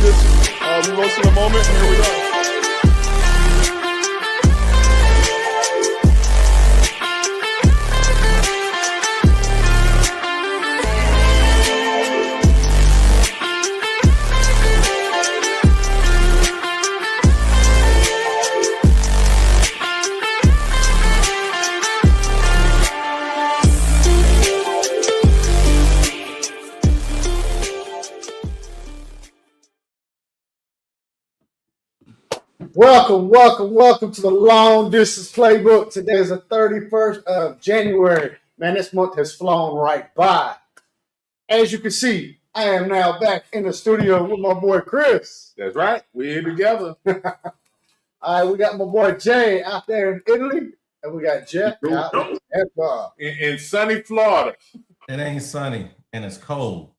this reversal in a moment. Here we go. Welcome to the Long Distance Playbook. Today is the 31st of January. Man, this month has flown right by. As you can see, I am now back in the studio with my boy Chris. That's right. We're here together. All right, we got my boy Jay out there in Italy, and we got Jeff out in sunny Florida. It ain't sunny, and it's cold.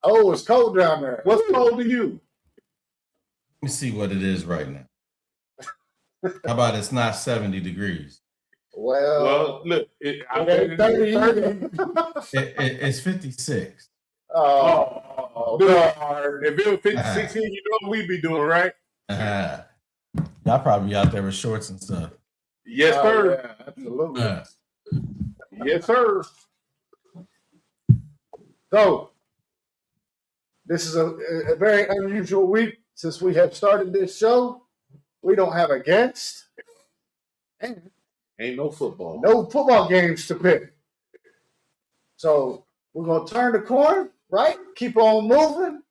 Oh, it's cold down there. What's cold to you? Let me see what it is right now. How about it's not 70 degrees? Well look, it's 56. Oh, if it was 56 here, you know what we'd be doing, right? Y'all probably out there with shorts and stuff. Yes, sir. Yeah, absolutely. Yes, sir. So, this is a very unusual week since we have started this show. We don't have a guest. And ain't no football. No football games to pick. So we're going to turn the corner, right? Keep on moving.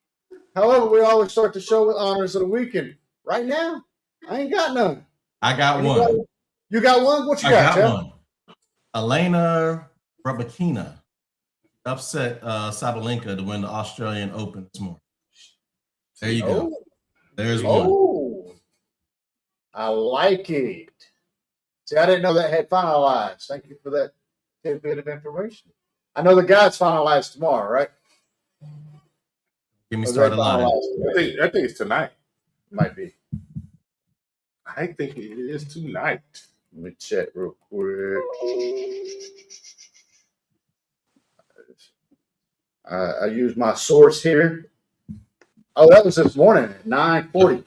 However, we always start the show with honors of the weekend. Right now, I ain't got none. I got one. You got one? What you got, Jeff? One. Elena Rybakina upset Sabalenka to win the Australian Open this morning. There you go. There's one. I like it. See, I didn't know that had finalized. Thank you for that bit of information. I know the guys finalized tomorrow, right? Give me started line. I think it's tonight. Might be. I think it is tonight. Let me check real quick. I use my source here. Oh, that was this morning at 9:40.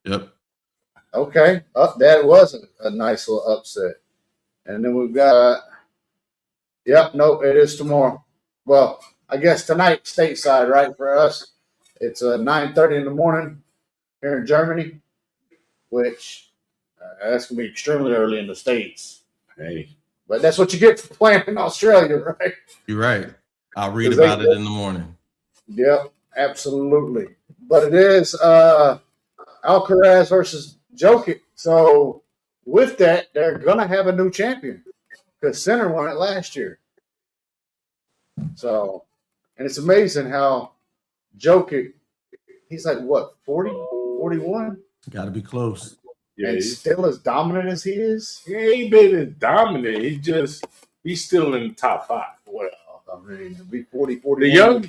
Yep. Okay. That was a nice little upset. And then we've got, no, it is tomorrow. Well, I guess tonight, stateside, right, for us. It's 9:30 in the morning here in Germany, which that's going to be extremely early in the States. Hey. But that's what you get for playing in Australia, right? You're right. I'll read about it in the morning. Yep, absolutely. But it is Alcaraz versus Jokic. So with that, they're going to have a new champion because Sinner won it last year. So, and it's amazing how Jokic, he's like, what, 40, 41? Got to be close. Yeah, and still as dominant as he is? He ain't been as dominant. He's still in the top five. Well, I mean, to be 40, 41. The young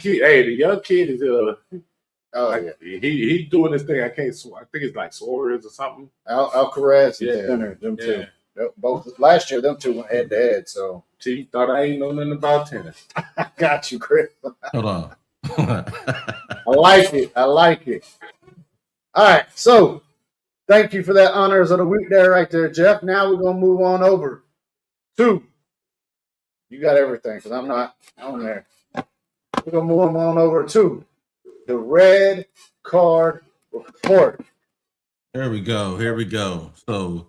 kid is he's doing this thing. I think it's like Suarez or something. Alcaraz and Sinner, them two. Both last year, them two went head to head. So, you thought I ain't know nothing about tennis. I got you, Chris. Hold on. I like it. All right, so thank you for that honors of the week there, right there, Jeff. Now we're gonna move on over to. You got everything because I'm not on there. We're gonna move on over to the red card report. Here we go. So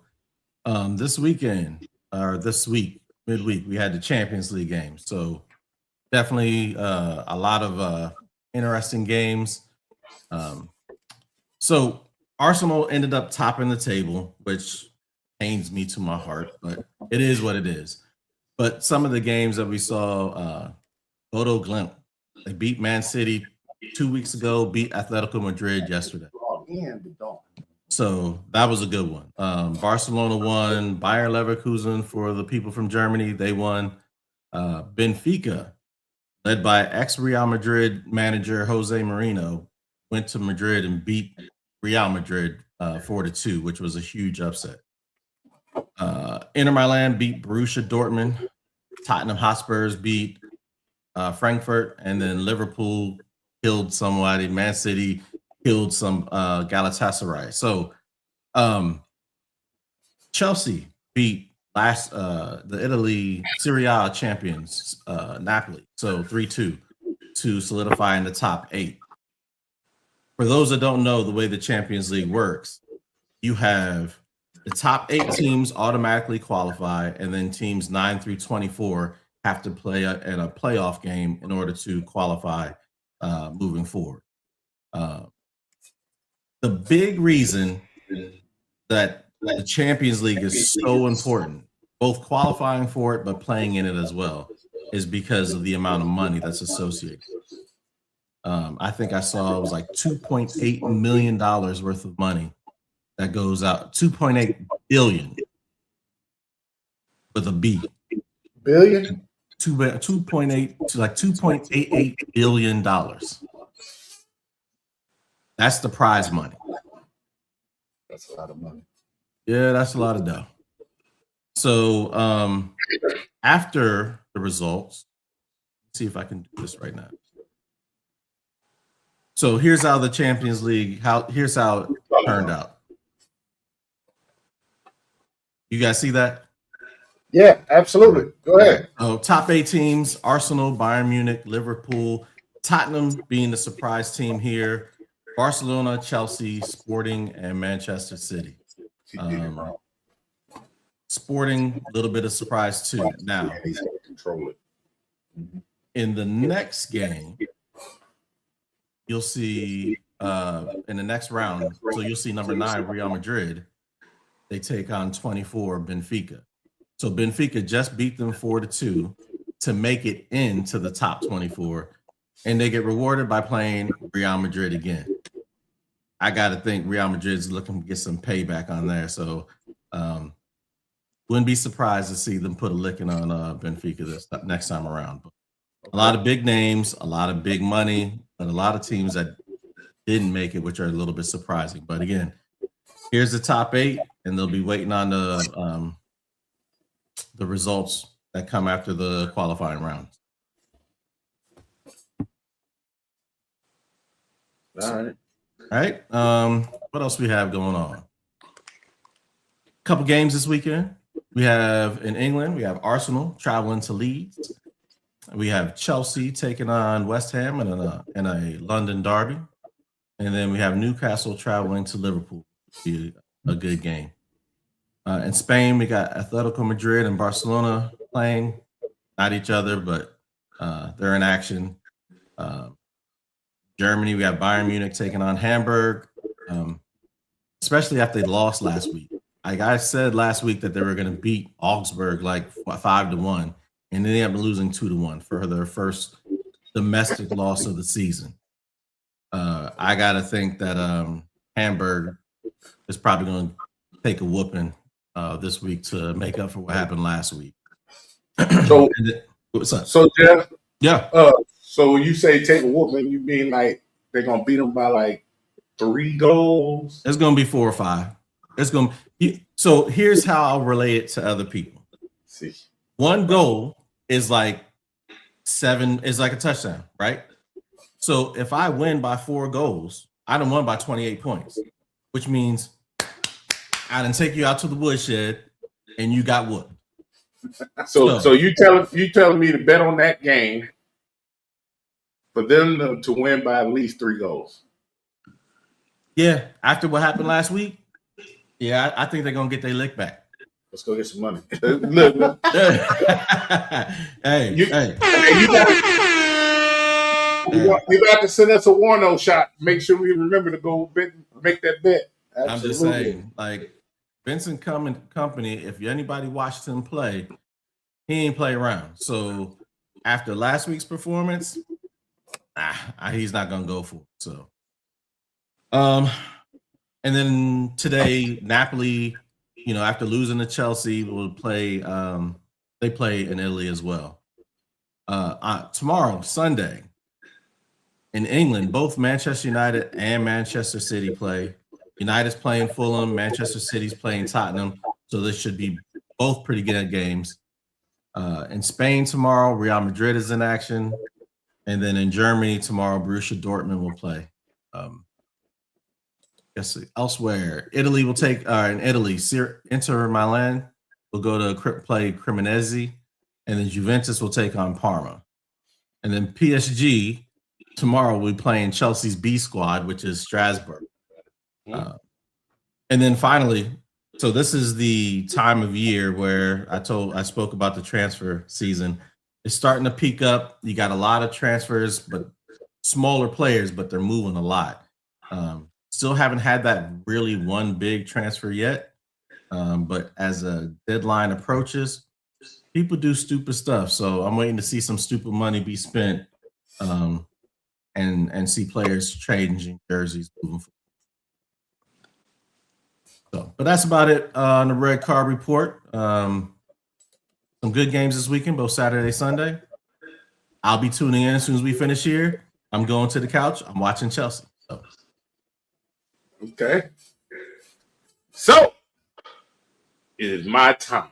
this weekend, or this week, midweek, we had the Champions League game. So definitely a lot of interesting games. So Arsenal ended up topping the table, which pains me to my heart, but it is what it is. But some of the games that we saw, Bodo Glimt, they beat Man City 2 weeks ago, beat Atletico Madrid yesterday. So that was a good one. Barcelona won. Bayer Leverkusen, for the people from Germany, they won. Benfica, led by ex-Real Madrid manager Jose Mourinho, went to Madrid and beat Real Madrid 4-2, which was a huge upset. Inter Milan beat Borussia Dortmund. Tottenham Hotspurs beat Frankfurt, and then Liverpool killed somebody. Man City killed some Galatasaray. So Chelsea beat the Italy Serie A champions Napoli, so 3-2 to solidify in the top 8. For those that don't know the way the Champions League works, you have the top 8 teams automatically qualify, and then teams 9 through 24 have to play in a playoff game in order to qualify moving forward. The big reason that the Champions League is so important, both qualifying for it but playing in it as well, is because of the amount of money that's associated. I think I saw it was like $2.8 million worth of money that goes out. 2.8 billion with a B. Billion? 2.8 to like $2.88 billion. That's the prize money. That's a lot of money. Yeah, that's a lot of dough. So after the results, let's see if I can do this right now. So here's how the Champions League, here's how it turned out. You guys see that? Yeah, absolutely. Go ahead. So top 8 teams: Arsenal, Bayern Munich, Liverpool, Tottenham being the surprise team here, Barcelona, Chelsea, Sporting, and Manchester City. Sporting, a little bit of surprise too. Now, control it. in the next game, you'll see in the next round, so you'll see number 9, Real Madrid. They take on 24, Benfica. So Benfica just beat them 4-2 to make it into the top 24, and they get rewarded by playing Real Madrid again. I got to think Real Madrid's looking to get some payback on there. So wouldn't be surprised to see them put a licking on Benfica this next time around. But a lot of big names, a lot of big money, but a lot of teams that didn't make it, which are a little bit surprising. But again, here's the top 8, and they'll be waiting on the results that come after the qualifying rounds. All right. What else we have going on? Couple games this weekend. We have in England, we have Arsenal traveling to Leeds. We have Chelsea taking on West Ham in a London derby. And then we have Newcastle traveling to Liverpool. Be a good game. In Spain, we got Atletico Madrid and Barcelona playing, not each other, but they're in action. Germany, we have Bayern Munich taking on Hamburg, especially after they lost last week. Like I said last week that they were going to beat Augsburg like 5-1, and they ended up losing 2-1 for their first domestic loss of the season. I got to think that Hamburg is probably going to take a whooping this week to make up for what happened last week. So, what's up? So Jeff, yeah. So when you say take a whooping, you mean like they're gonna beat them by like 3 goals? It's gonna be 4 or 5. It's gonna. So here's how I'll relate it to other people. See, 1 goal is like 7 is like a touchdown, right? So if I win by 4 goals, I done won by 28 points, which means I done take you out to the woodshed and you got whooped. So you telling me to bet on that game for them to win by at least 3 goals? Yeah, after what happened last week, yeah, I think they're gonna get their lick back. Let's go get some money. Look. Hey, you got to send us a Warno shot. Make sure we remember to go make that bet. Absolutely. I'm just saying, like Vincent Company, if anybody watched him play, he ain't play around. So after last week's performance, he's not gonna go for it. So, and then today, Napoli, after losing to Chelsea, will play. They play in Italy as well. Tomorrow, Sunday, in England, both Manchester United and Manchester City play. United's playing Fulham, Manchester City's playing Tottenham. So this should be both pretty good games. In Spain tomorrow, Real Madrid is in action. And then in Germany tomorrow, Borussia Dortmund will play. Yes, elsewhere. Italy will take in Italy. Inter Milan will go to play Cremonese, and then Juventus will take on Parma. And then PSG tomorrow will be playing Chelsea's B squad, which is Strasbourg. And then finally, so this is the time of year where I spoke about the transfer season. It's starting to peak up. You got a lot of transfers, but smaller players, but they're moving a lot. Still haven't had that really one big transfer yet. But as a deadline approaches, people do stupid stuff. So I'm waiting to see some stupid money be spent and see players changing jerseys moving forward. So, but that's about it on the Red Card Report. Some good games this weekend, both Saturday and Sunday. I'll be tuning in as soon as we finish here. I'm going to the couch. I'm watching Chelsea. So. Okay. So, it is my time.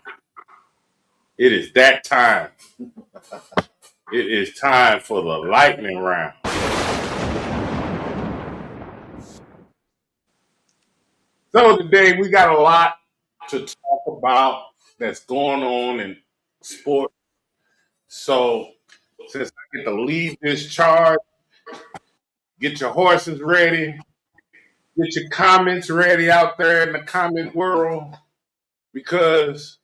It is that time. It is time for the lightning round. So today we got a lot to talk about that's going on in sport. So since I get to lead this charge, get your horses ready, get your comments ready out there in the comment world, because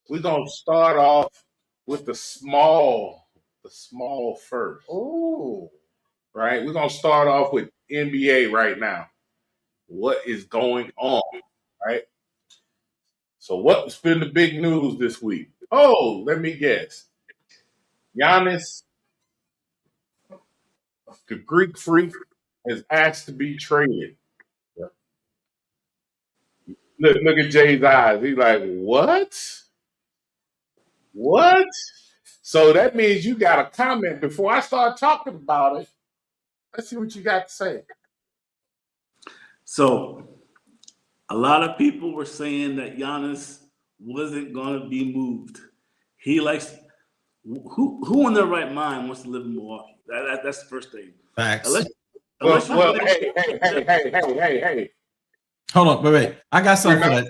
we're going to start off with the small first. Oh, right? We're going to start off with NBA right now. What is going on, right? So what's been the big news this week? Oh, let me guess. Giannis, the Greek freak, is asked to be traded. Look at Jay's eyes. He's like, what? What? So that means you got a comment before I start talking about it. Let's see what you got to say. So, a lot of people were saying that Giannis wasn't going to be moved. He likes who in their right mind wants to live in Milwaukee? That's the first thing. Facts. Hey. Hold on, wait. I got something for that.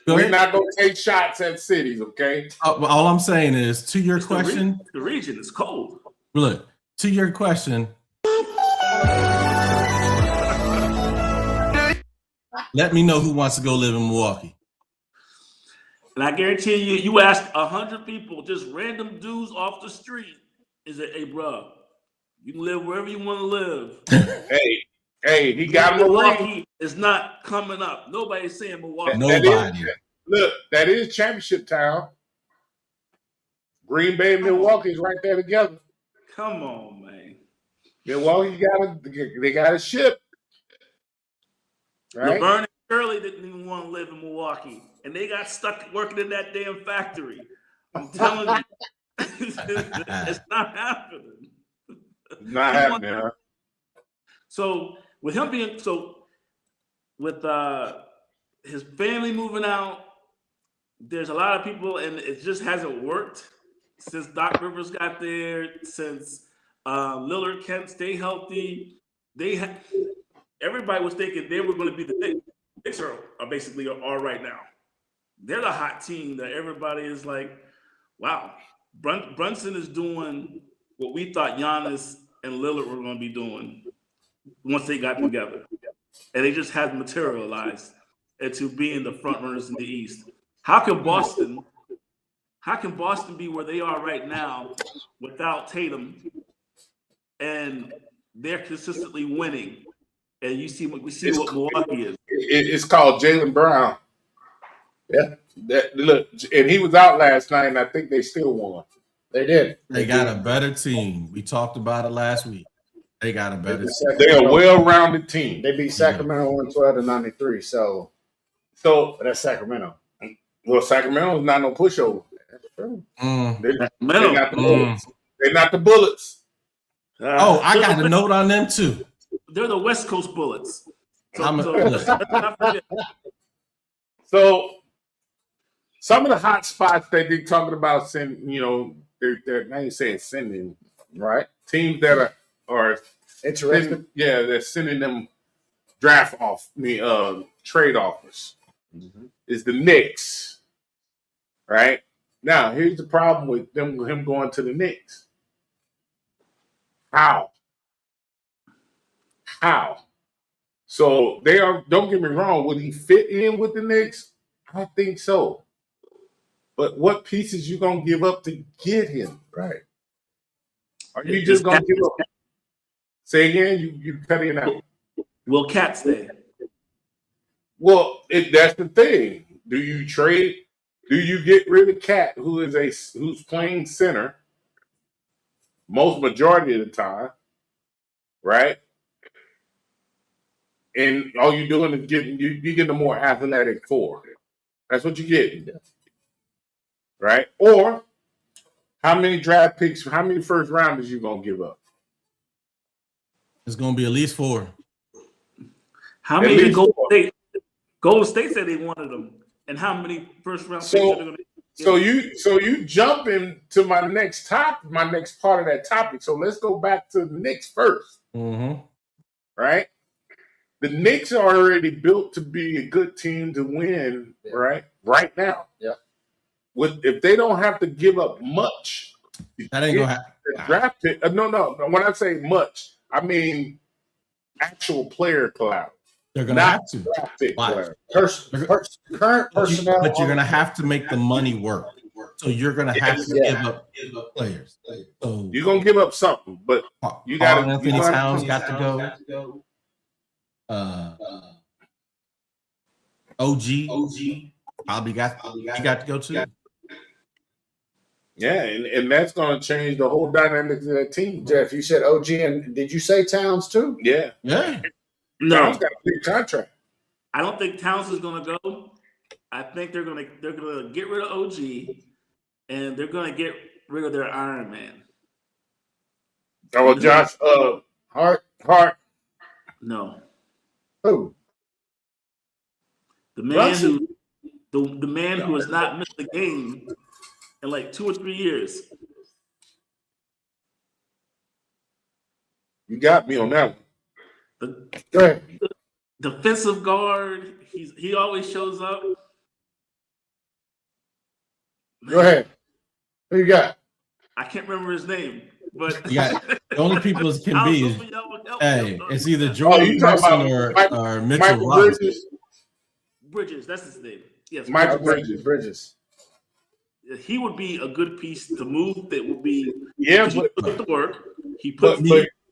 We're not going to take shots at cities, okay? All I'm saying is, to your question. The region is cold. Look, to your question. Let me know who wants to go live in Milwaukee. And I guarantee you ask 100 people, just random dudes off the street, is it, hey, bro, you can live wherever you want to live. Hey, he got Milwaukee is not coming up. Nobody's saying Milwaukee. Nobody. That is championship town. Green Bay and Milwaukee is right there together. Come on, man. Milwaukee they got a ship. Right? Laverne and Shirley didn't even want to live in Milwaukee, and they got stuck working in that damn factory. I'm telling you, it's not happening. Not happening, huh? So with him being with his family moving out, there's a lot of people, and it just hasn't worked since Doc Rivers got there. Since Lillard can't stay healthy, everybody was thinking they were going to be the Knicks. Knicks are basically right now. They're the hot team that everybody is like, wow, Brunson is doing what we thought Giannis and Lillard were going to be doing once they got together. And they just hadn't materialized into being the front runners in the East. How can Boston be where they are right now without Tatum, and they're consistently winning? And we see what Milwaukee is. It's called Jaylen Brown. yeah, Look, and he was out last night, and I think they still won. they did. They got a better team. We talked about it last week. They got a better team. They're a well-rounded team. They beat Sacramento 112-93. So but that's Sacramento. Well, Sacramento's not no pushover. That's true. They're not the Bullets. They're not the Bullets. I got a note on them too. They're the West Coast Bullets. So some of the hot spots that they're talking about they're not even saying sending, Right. teams that are Interesting. they're sending them trade offers is the Knicks. Right now, here's the problem with him going to the Knicks. How? So they are. Don't get me wrong. Would he fit in with the Knicks? I think so. But what pieces you gonna give up to get him? Right. Are you just gonna give up? Say again. You cutting out. Will Cat stay? Well, that's the thing. Do you trade? Do you get rid of Cat, who's playing center most majority of the time, right? And all you're doing is getting a more athletic four. That's what you're getting, right? Or how many draft picks? How many first rounders you gonna give up? It's going to be at least 4. How many did Golden State said they wanted them, and how many first round picks are they going to? So you jump into my next part of that topic. So let's go back to the Knicks 1st, right? The Knicks are already built to be a good team to win, right? Right now, if they don't have to give up much, that ain't gonna happen. Draft pick. No. When I say much, I mean actual player clout. They're gonna have to. Current personnel, but you're gonna have to make the money work. So you're gonna have to give up players. So you're gonna give up something, but you got to. Anthony Towns got to go. OG probably got to go too. Yeah, and that's going to change the whole dynamics of that team. Jeff, you said OG, and did you say Towns too? Yeah. No, Towns got a big contract. I don't think Towns is going to go. I think they're going to get rid of OG, and they're going to get rid of their Iron Man. Oh, Josh, Hart. No. Who? The man the man who has not missed a game in like 2 or 3 years. You got me on that one. Go ahead. The defensive guard. He always shows up. Go ahead. Who you got? I can't remember his name, but the only people it can be is it's either Jordan or Mitchell Bridges. Bridges, that's his name. Yes, Michael Bridges. He would be a good piece to move. That would be but he put the work. He put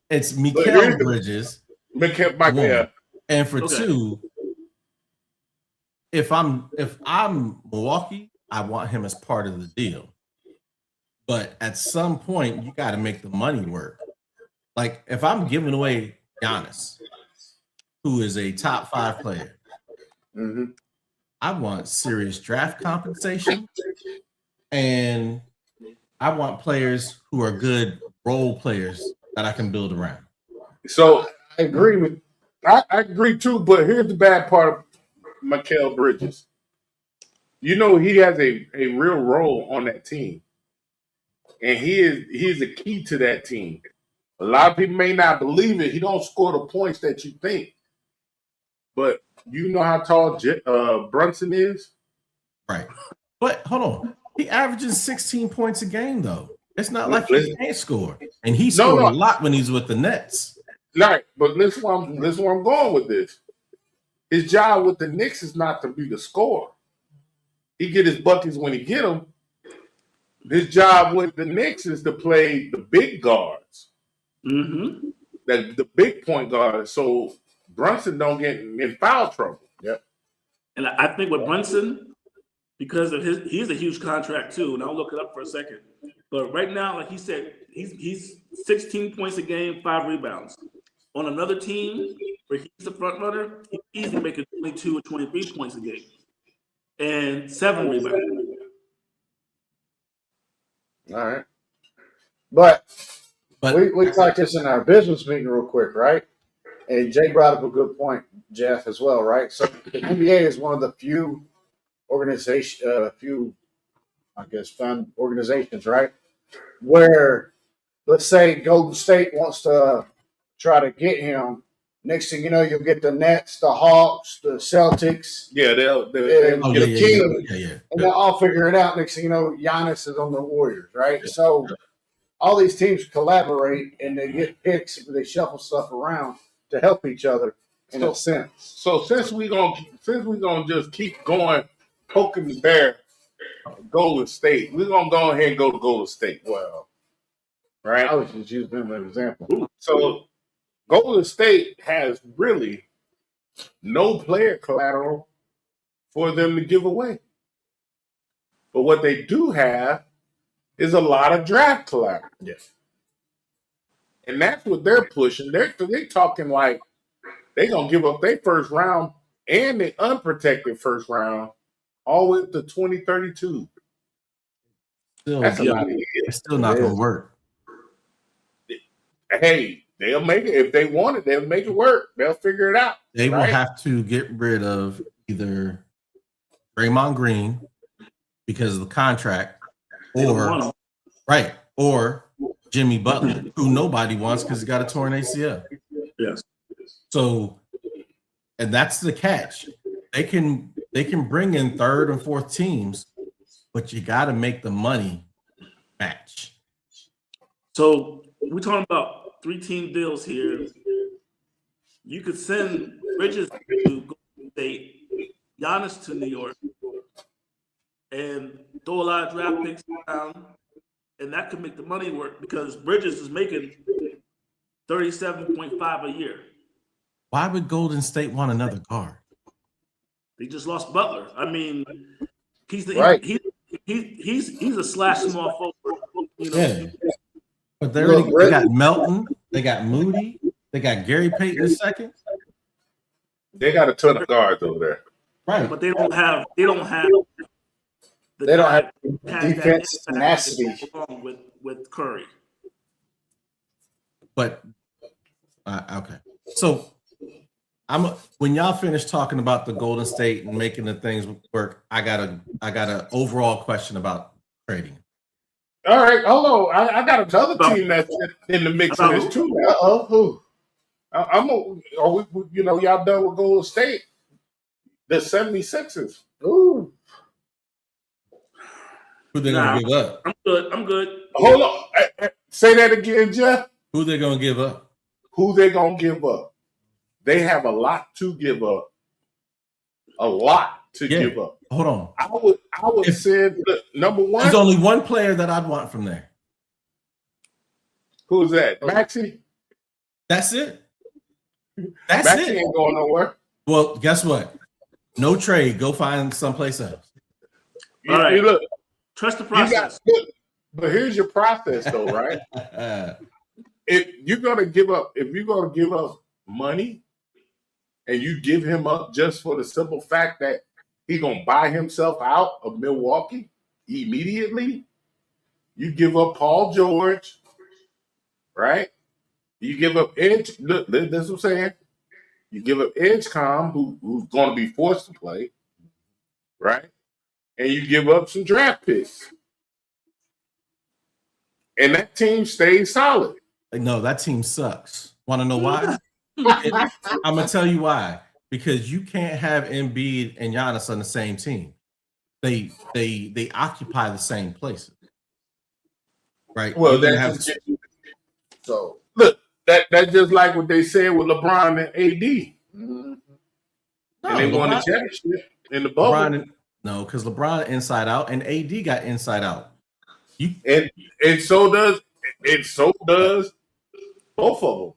it's Mikal Bridges. Michael. And for 2, if I'm Milwaukee, I want him as part of the deal. But at some point, you got to make the money work. Like if I'm giving away Giannis, who is a top 5 player, I want serious draft compensation, and I want players who are good role players that I can build around. So I agree too, but here's the bad part of Mikal Bridges. You know he has a real role on that team. And he's a key to that team. A lot of people may not believe it. He don't score the points that you think. But you know how tall Brunson is? Right. But hold on. He averages 16 points a game, though. It's not like he can't score. And he scored a lot when he's with the Nets. Right. But listen where I'm going with this. His job with the Knicks is not to be the scorer. He get his buckets when he get them. His job with the Knicks is to play the big guards. The big point guards. So Brunson don't get in foul trouble. Yep. And I think with Brunson, because of he's a huge contract too, and I'll look it up for a second. But right now, like he said, he's 16 points a game, 5 rebounds. On another team where he's the front runner, he's easily making 22 or 23 points a game and 7 rebounds. All right. But we talked this in our business meeting real quick, right? And Jay brought up a good point, Jeff, as well, right? So the NBA is one of the few fun organizations, right? Where, let's say Golden State wants to try to get him Next thing you know, you'll get the Nets, the Hawks, the Celtics, Yeah, they'll Oh, get a king, yeah. and they'll all figure it out. Next thing you know, Giannis is on the Warriors, right? So all these teams collaborate and they get picks, they shuffle stuff around to help each other in a sense. So since we gonna just keep going, poking the bear, Golden State, we're gonna go ahead and go to Golden State. Well, right? I was just using them as an example. So Golden State has really no player collateral for them to give away. But what they do have is a lot of draft collateral. Yes. And that's what they're pushing. They're talking like they're going to give up their first round and the unprotected first round all the way up to 2032. That's a lot of years. It's still not going to work. Hey, they'll make it. If they want it, they'll make it work. They'll figure it out. They will have to get rid of either Draymond Green because of the contract, or Jimmy Butler, who nobody wants because he got a torn ACL. Yes. So, and that's the catch. They can bring in third and fourth teams, but you got to make the money match. So we're talking about 3-team deals here. You could send Bridges to Golden State, Giannis to New York, and throw a lot of draft picks down, and that could make the money work because Bridges is making $37.5 a year. Why would Golden State want another guard? They just lost Butler. I mean, he's a slash small forward. You know? Yeah. But they got Melton, they got Moody, they got Gary Payton II. They got a ton of guards over there. Right. But they don't have defense tenacity with Curry. But okay. So when y'all finish talking about the Golden State and making the things work, I got a overall question about trading. All right, hold on. I got another team that's in the mix of this too. Who? Y'all done with Golden State? The 76ers. Ooh. Who they gonna give up? I'm good. Hold on. Say that again, Jeff. Who they gonna give up? Who they gonna give up? They have a lot to give up. A lot to give up. Hold on. I would say number one. There's only one player that I'd want from there. Who's that? Maxey? That's it. Maxey ain't going nowhere. Well, guess what? No trade. Go find someplace else. All right. Look, trust the process. But here's your process, though, right? If you're gonna give up money, and you give him up just for the simple fact that he's gonna buy himself out of Milwaukee immediately, you give up Paul George, right? You give up Edge. Look, this is what I'm saying. You give up Edgecomb, who's going to be forced to play, right? And you give up some draft picks. And that team stays solid. No, that team sucks. Want to know why? I'm going to tell you why. Because you can't have Embiid and Giannis on the same team. They occupy the same places. Right? Well, so look, that's just like what they said with LeBron and AD. Mm-hmm. And they won the championship in the bubble. No, because LeBron inside out and AD got inside out. And so does both of them.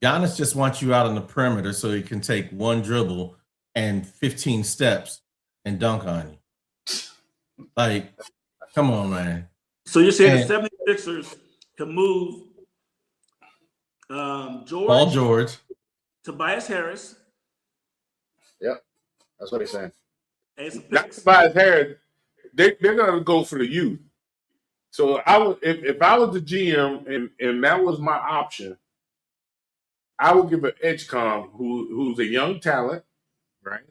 Giannis just wants you out on the perimeter so he can take one dribble and 15 steps and dunk on you. Like, come on, man. So you're saying the 76ers can move Paul George, Tobias Harris. Yep, that's what he's saying. Not Tobias Harris. They're gonna go for the youth. So if I was the GM and that was my option, I would give an Edgecomb who's a young talent, right?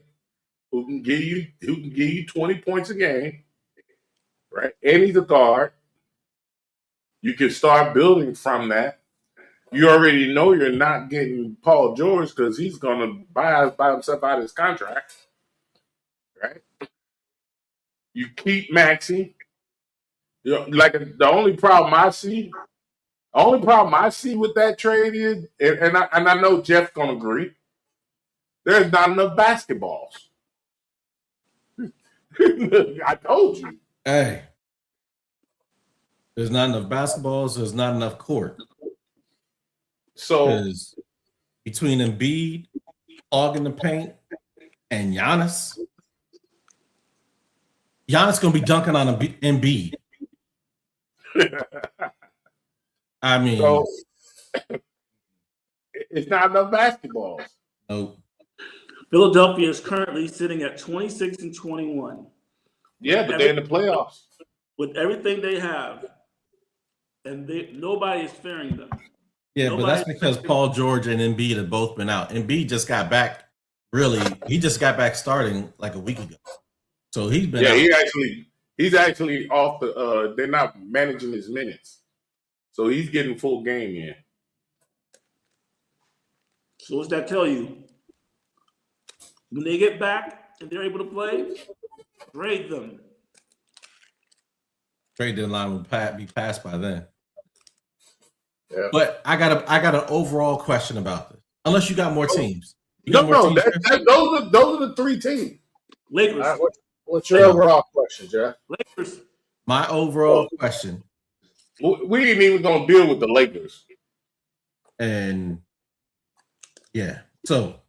Who can give you 20 points a game, right? And he's a guard. You can start building from that. You already know you're not getting Paul George because he's going to buy himself out of his contract, right? You keep Maxey. You know, like the only problem I see with that trade is, and I know Jeff's going to agree, there's not enough basketballs. I told you. Hey, there's not enough basketballs. There's not enough court. So Because between Embiid, hogging the paint, and Giannis gonna be dunking on Embiid. I mean, so it's not enough basketballs. no. Philadelphia is currently sitting at 26-21. Yeah, but they're in the playoffs. With everything they have, and nobody is fearing them. Yeah, but that's because Paul George and Embiid have both been out. Embiid just got back. Really, he just got back starting like a week ago. So he's been. Yeah, he's actually off the. They're not managing his minutes, so he's getting full game in. So what's that tell you? When they get back and they're able to play, trade them. Trade deadline will be passed by then. Yeah. But I got an overall question about this. Unless you got more teams. Those are the three teams. Lakers. What's your overall question, Jeff? Lakers. My overall question. We ain't even gonna deal with the Lakers. And yeah, so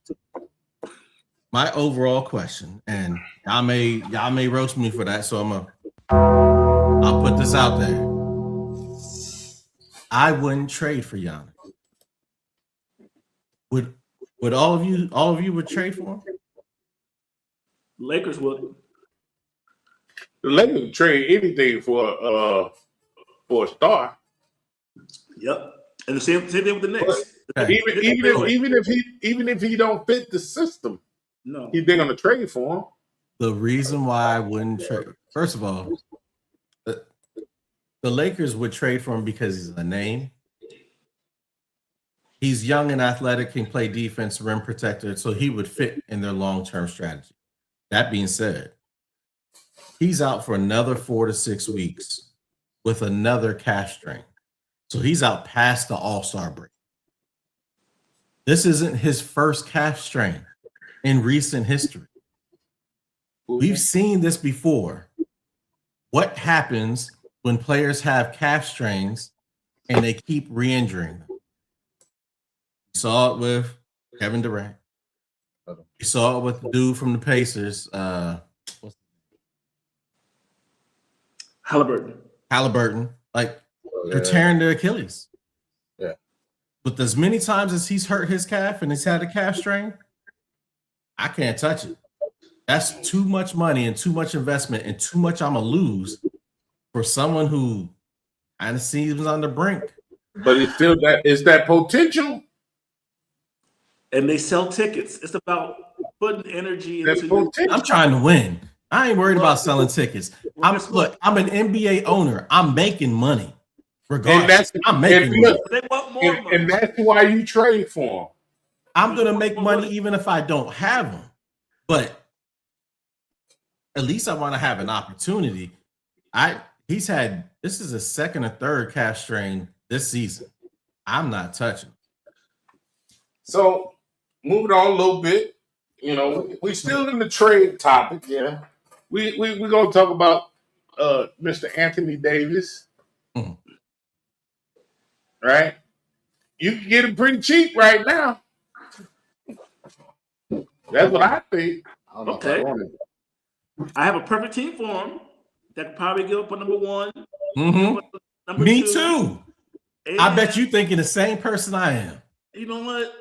my overall question, and y'all may roast me for that, so I'll put this out there. I wouldn't trade for Giannis. Would all of you would trade for him? Lakers would. The Lakers would trade anything for a star. Yep. And the same thing with the Knicks. Okay. Even if he don't fit the system, no, they're gonna trade for him. The reason why I wouldn't trade, first of all, the Lakers would trade for him because he's a name. He's young and athletic, can play defense, rim protector, so he would fit in their long-term strategy. That being said, he's out for another 4 to 6 weeks with another calf strain. So he's out past the All-Star break. This isn't his first calf strain in recent history. We've seen this before. What happens when players have calf strains and they keep re-injuring them? We saw it with Kevin Durant. We saw it with the dude from the Pacers. Halliburton. Like, they're tearing their Achilles. Yeah. But as many times as he's hurt his calf and he's had a calf strain, I can't touch it. That's too much money and too much investment and too much I'm going to lose for someone who kind of seems on the brink. But it's still that potential. And they sell tickets. It's about putting energy into. I'm trying to win. I ain't worried about selling tickets. I'm an NBA owner. I'm making money. Regardless, I'm making money. They want more money. And that's why you trade for them. I'm gonna make money even if I don't have them. But at least I want to have an opportunity. This is a second or third calf strain this season. I'm not touching. So moving on a little bit, we're still in the trade topic. Yeah, we're gonna talk about Mr. Anthony Davis. Mm-hmm. Right? You can get him pretty cheap right now. That's what I think. Okay. I have a perfect team for him that could probably give up a number one. Mm-hmm. Number Me two. too. And I bet you thinking the same person I am. You know what?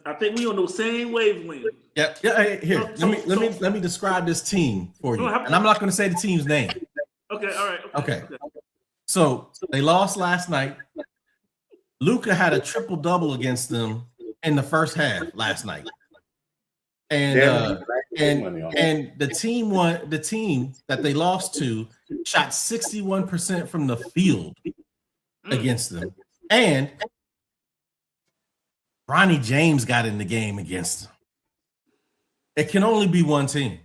I think we on the same wavelength. Yeah. Hey, here, let me describe this team for you, and I'm not going to say the team's name. Okay. All right. Okay. So they lost last night. Luka had a triple-double against them in the first half last night. And the team that they lost to shot 61% from the field against them. And Ronnie James got in the game against him. It can only be one team.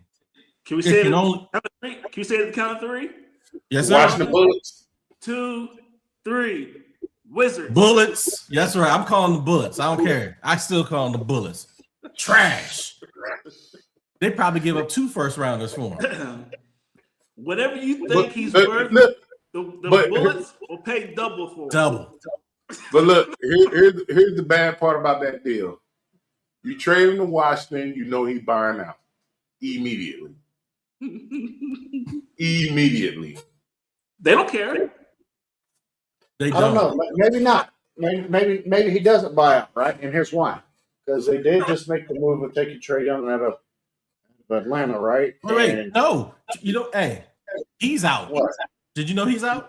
Can we say it? Can we say it at the count of three? Yes, sir. Watching the Bullets. 2, 3. Wizards. Bullets. That's right. I'm calling the Bullets. I don't care. I still call them the Bullets. Trash. They probably give up 2 first-rounders for him. Whatever you think he's worth, the Bullets will pay double for him. Double. But look, here's the bad part about that deal. You trade him to Washington, you know he's buying out immediately. Immediately. They don't care. They I don't know. Maybe not. Maybe he doesn't buy out, right? And here's why. Because they did just make the move of taking Trae Young out of Atlanta, right? Wait, no. You know, hey, he's out. What? Did you know he's out?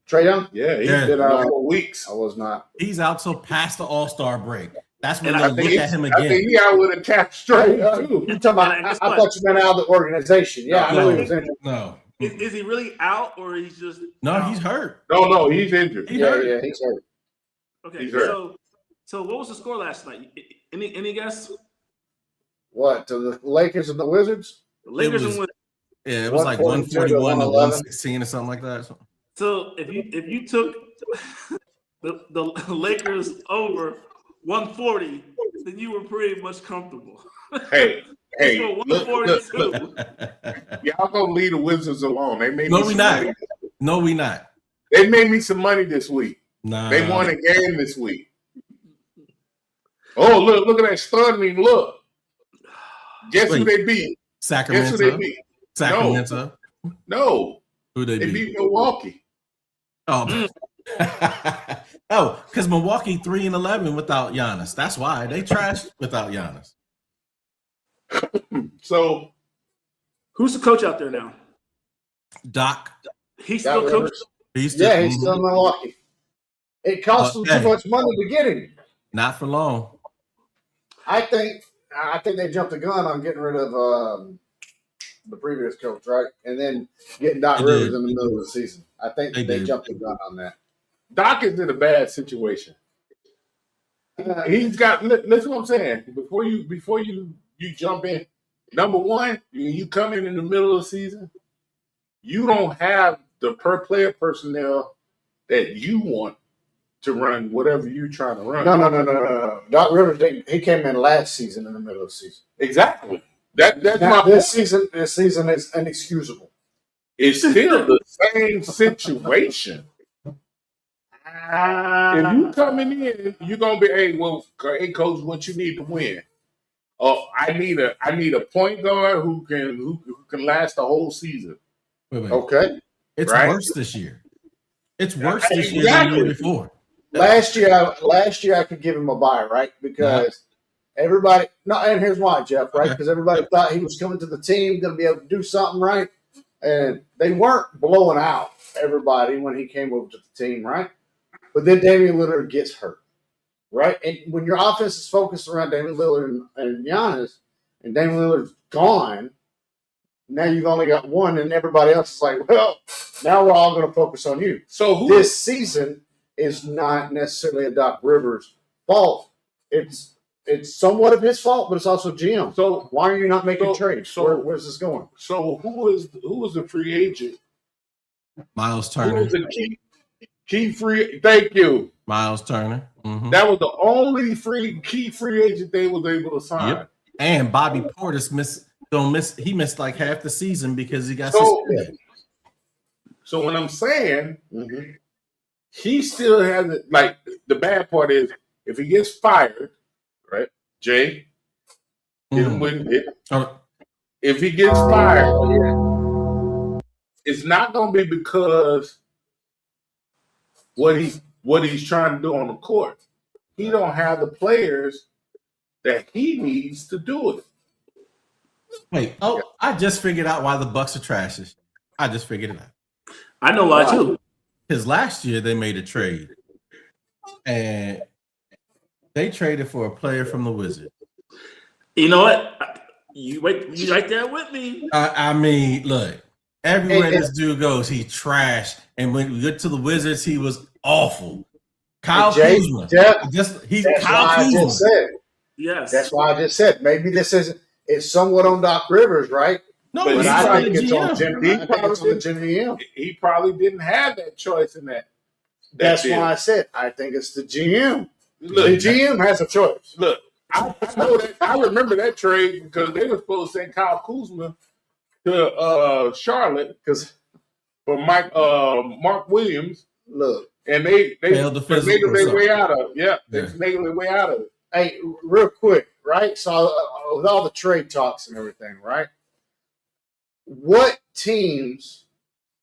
Trae Young? Yeah, he's been out for weeks. I was not. He's out till past the All-Star break. That's when And they'll look at him again. I think he out with a cap straight too. You talking about? I thought you meant out of the organization. Yeah, I know he was injured. No. Is he really out or he's just? No, he's hurt. No, he's injured. He's hurt. Yeah, he's hurt. Okay, He's hurt. so what was the score last night? Any guess? What, to the Lakers and the Wizards? The Lakers was- and Wizards. Yeah, it was like 141 to 116 or something like that. So if you took the Lakers over 140, then you were pretty much comfortable. Hey, So look, 142. y'all gonna leave the Wizards alone. They made No, me we some not. money. No, we not. They made me some money this week. Nah. They won a game this week. Oh, look at that stunning look. Guess who they beat? Sacramento. Guess who they beat? Sacramento. No. Who they They beat? beat Milwaukee. Oh, oh, because Milwaukee 3-11 without Giannis. That's why they trashed without Giannis. So Who's the coach out there now? Doc. He's still Doc coaching. Rivers. He's He's still in Milwaukee. It cost them too much money to get him. not for long. I think they jumped the gun on getting rid of the previous coach, right? And then getting Doc They Rivers did. in the middle of the season. I think They they did. jumped the gun on that. Doc is in a bad situation. He's got. Listen, what I'm saying. Before you jump in, number one, you come in the middle of the season. You don't have the per player personnel that you want to run whatever you're trying to run. No. Doc Rivers, he came in last season in the middle of the season. Exactly. That's Now, my this point. season is inexcusable. It's still the same situation. If you coming in, you're gonna be, hey, coach, what you need to win? Oh, I need a point guard who can last the whole season. Wait. Okay. It's Right? worse this year. It's worse this year than the year before. Last year I could give him a bye, right? Because everybody and here's why, Jeff, right? Okay. Because everybody thought he was coming to the team, gonna be able to do something, right? And they weren't blowing out everybody when he came over to the team, right? But then Damian Lillard gets hurt, right? And when your offense is focused around Damian Lillard and Giannis, and Damian Lillard's gone, now you've only got one, and everybody else is like, well, now we're all going to focus on you. So This season is not necessarily a Doc Rivers fault. It's somewhat of his fault, but it's also GM. So Why are you not making trades? so- Where's this going? So who was the free agent? Miles Who Turner. was the key free? Thank you. Miles Turner. Mhm. That was the only key free agent they was able to sign. Yep. And Bobby Portis missed like half the season because he got So, suspended. so what I'm saying, Mm-hmm. he still has it. Like the bad part is if he gets fired, right? Jay, hit him Mhm. with it. Oh, If he gets fired, it's not going to be because what he's trying to do on the court. He don't have the players that he needs to do it. wait. Oh, I just figured out why the Bucks are trash this year. I just figured it out. I know why too. Because last year they made a trade. And they traded for a player from the Wizards. You know what? You right there with me. I mean, look, everywhere And- this dude goes, he trash. And when we get to the Wizards, he was awful. Kyle Jay, Kuzma. He's that's Kyle why Kuzma. I just said. Yes. That's why I just said maybe this isn't. It's somewhat on Doc Rivers, right? No, But But he's I on think the it's on GM. Jim. He I think it's on the GM. He probably didn't have that choice in that. That's deal. why I said I think it's the GM. Look, The GM has a choice. Look, I know that. I remember that trade because they were supposed to send Kyle Kuzma to Charlotte Because for Mark Williams, look, and they Failed the physical finagled their or way out of it. Yeah, they Yeah. finagled their way out of it. hey, real quick, right? So with all the trade talks and everything, right? What teams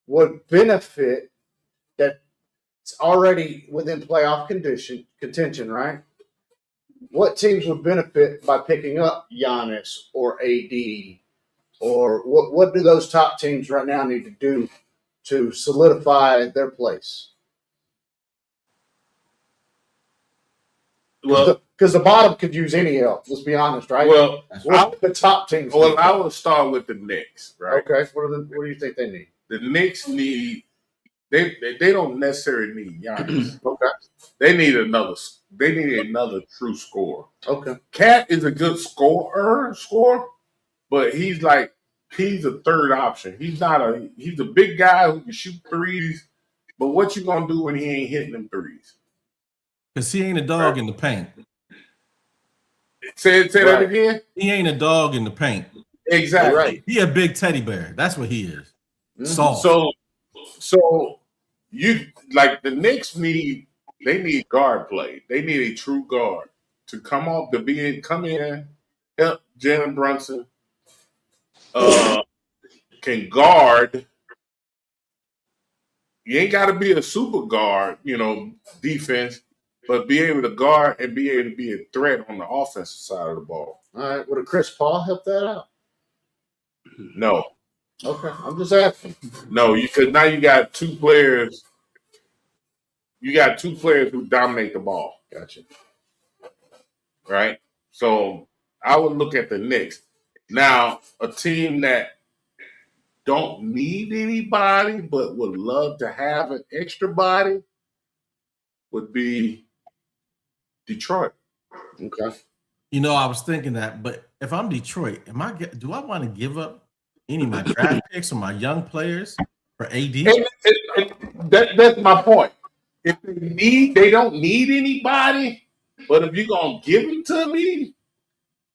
would benefit that's already within playoff contention, right? What teams would benefit by picking up Giannis or AD, or what do those top teams right now need to do to solidify their place? Well, Because the bottom could use any help. Let's be honest, right? well, what the top teams? well, I will start with the Knicks, right? Okay. What do you think they need? The Knicks need they don't necessarily need Giannis. Okay. They need another true scorer. Okay. Cat is a good scorer, but he's a third option. He's a big guy who can shoot threes, but what you gonna do when he ain't hitting them threes? Because he ain't a dog in the paint. Say that again. He ain't a dog in the paint. Exactly. Right. He a big teddy bear. That's what he is. Mhm. Soft. So you like the Knicks need guard play. They need a true guard to come in, help Jalen Brunson. Can guard. You ain't got to be a super guard, defense, but be able to guard and be able to be a threat on the offensive side of the ball. All right. Would a Chris Paul help that out? No, Okay. I'm just asking. no, because now you got two players. You got two players who dominate the ball. Gotcha. Right? So I would look at the Knicks. Now, a team that don't need anybody but would love to have an extra body would be Detroit. Okay. I was thinking that, but if I'm Detroit, do I want to give up any of my draft picks or my young players for AD? That's my point. If they don't need anybody, but if you're gonna give them to me,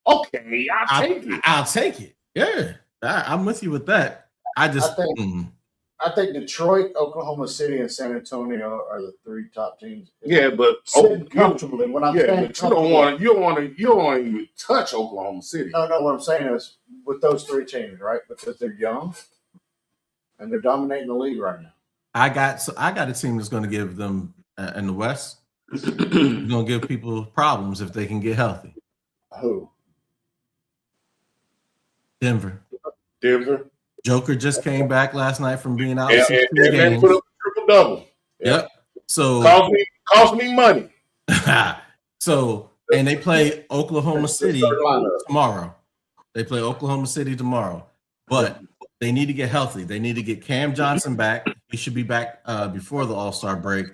okay, I'll take it. I'll take it. Yeah, I'm with you with that. I think Detroit, Oklahoma City, and San Antonio are the three top teams. Yeah, but Sitting comfortably. When I'm saying but you don't want to even touch Oklahoma City. No. What I'm saying is with those three teams, right? Because they're young and they're dominating the league right now. I got a team that's going to give them in the West. Going to give people problems if they can get healthy. Who? Denver. Joker just came back last night from being out. And put up a triple double. Yep. So cost me money. So and they play Oklahoma City tomorrow. But they need to get healthy. They need to get Cam Johnson back. He should be back before the All-Star break.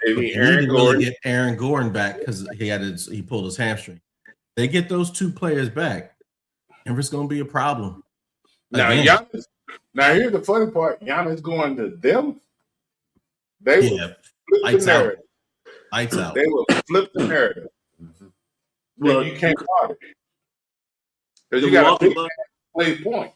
They need get Aaron Gordon back because he pulled his hamstring. They get those two players back, and it's going to be a problem. Now here's the funny part. Giannis going to them. They will flip the narrative. Lights out. They will flip the narrative. Well, you can't guard it because you got to play point.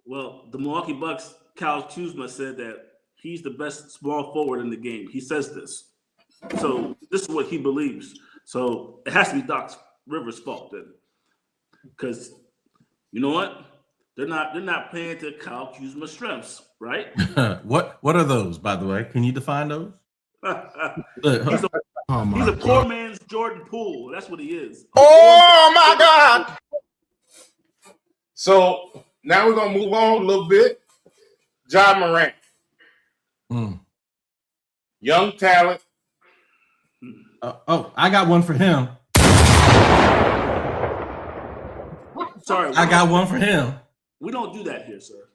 Well, the Milwaukee Bucks, Kyle Kuzma said that he's the best small forward in the game. He says this. So this is what he believes. So it has to be Doc Rivers' fault then. Because you know what? They're not playing to Kyle Kuzma's strengths, right? What are those, by the way? Can you define those? He's a poor man's Jordan Poole. That's what he is. Oh my God. So now we're gonna move on a little bit. Ja Morant. Young talent. I got one for him. Sorry. I got one for him. We don't do that here, sir.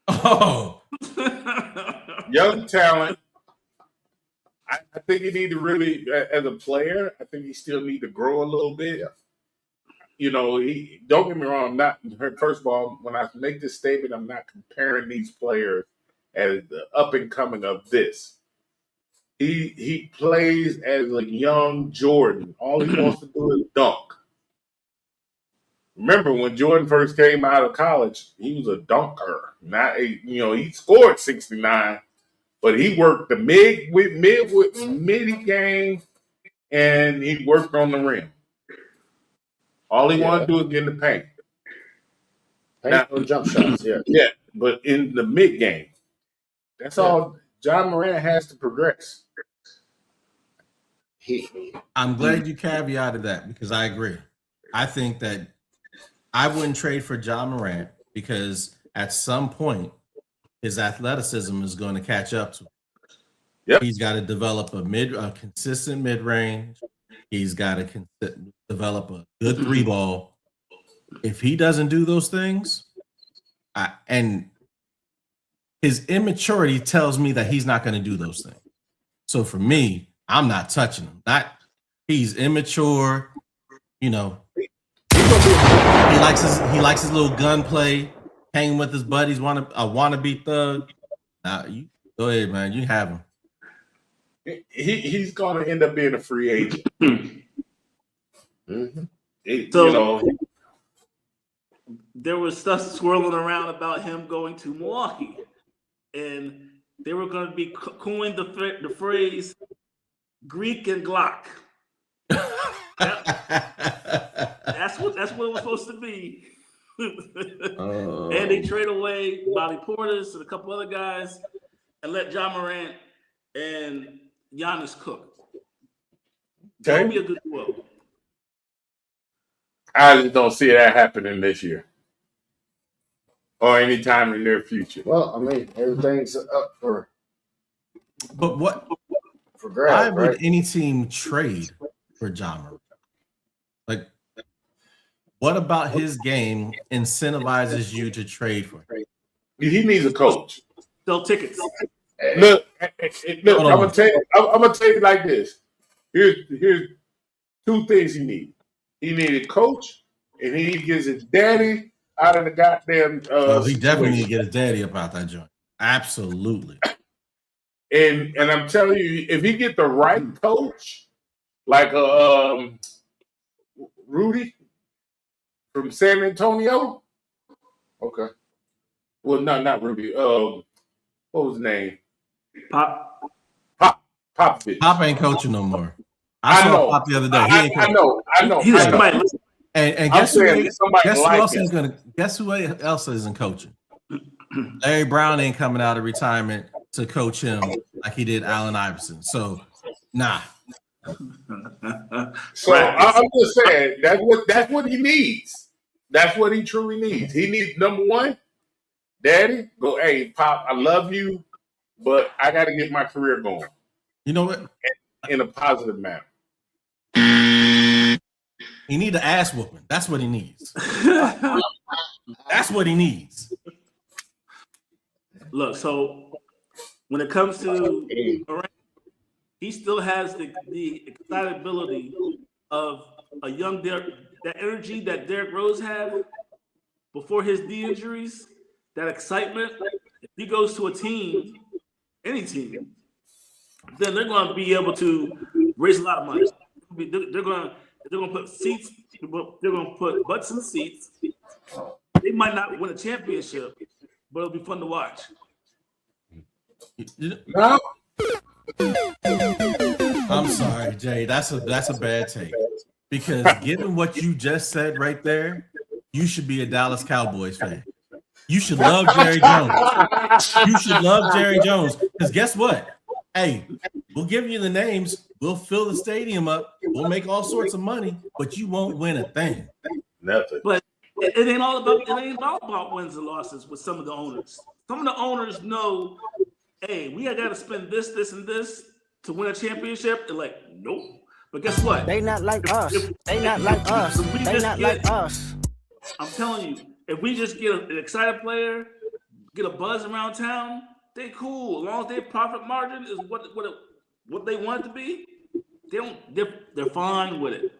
Oh. Young talent. I think he need to really, as a player, I think he still need to grow a little bit. Yeah. You know, he don't get me wrong. I'm not first of all, when I make this statement, I'm not comparing these players as the up and coming of this. He plays as a young Jordan. All he wants to do is dunk. Remember when Jordan first came out of college, he was a dunker. Not a, he scored 69, but he worked the mid game, and he worked on the rim. All he wanted to do is get in the paint. Paint or jump shots, yeah. Yeah, but in the mid game, that's all John Morant has to progress. I'm glad you caveated that because I agree. I think that I wouldn't trade for John Morant because at some point his athleticism is going to catch up to him. Yep. He's got to develop a consistent mid range. He's got to develop a good three ball. If he doesn't do those things, and his immaturity tells me that he's not going to do those things. So for me, I'm not touching him. He's immature. He likes his little gunplay, hanging with his buddies. Wannabe thug. You go ahead, man. You have him. He's going to end up being a free agent. There was stuff swirling around about him going to Milwaukee, and they were going to be coined the phrase Greek and Glock. That's what it was supposed to be. And they trade away Bobby Portis and a couple other guys and let John Morant and Giannis cook. That would be a good duo. I just don't see that happening this year or anytime in the near future. Well, I mean, everything's up for. But what? For grabs, why would any team trade for John Morant? Like, what about his game incentivizes you to trade for him? He needs a coach. Sell tickets. Look, I'm gonna tell you like this. Here's two things he needs. He needed a coach, and he gets his daddy out of the goddamn. He definitely need to get his daddy up out that joint. Absolutely. And I'm telling you, if he get the right coach, like Rudy from San Antonio. Okay. Well, no, not Rudy. What was his name? Popovich. Pop ain't coaching no more. I saw Pop the other day. He ain't coaching. I know. And guess who else isn't coaching? Larry Brown ain't coming out of retirement to coach him like he did Allen Iverson. So, nah. So I'm just saying that's what he needs. That's what he truly needs. He needs number one, daddy. Go, hey, Pop, I love you, but I got to get my career going. You know what? In a positive manner. He need an ass whooping. That's what he needs. That's what he needs. Look, so when it comes to Morant, he still has the excitability of a young Derrick, that energy that Derrick Rose had before his knee injuries, that excitement. If he goes to a team, any team, then they're going to be able to raise a lot of money. They're going to put seats. They're going to put butts in seats. They might not win a championship, but it'll be fun to watch. No. I'm sorry, Jay. That's a bad take. Because given what you just said right there, you should be a Dallas Cowboys fan. You should love Jerry Jones. You should love Jerry Jones. Because guess what? Hey, we'll give you the names. We'll fill the stadium up. We'll make all sorts of money, but you won't win a thing. Nothing. But it ain't all about wins and losses with some of the owners. Some of the owners know, hey, we got to spend this, and this to win a championship. They're like, nope. But guess what? They not like us. They not like us. They not like us. I'm telling you, if we just get an excited player, get a buzz around town, they cool. As long as their profit margin is what what they want it to be, they're fine with it.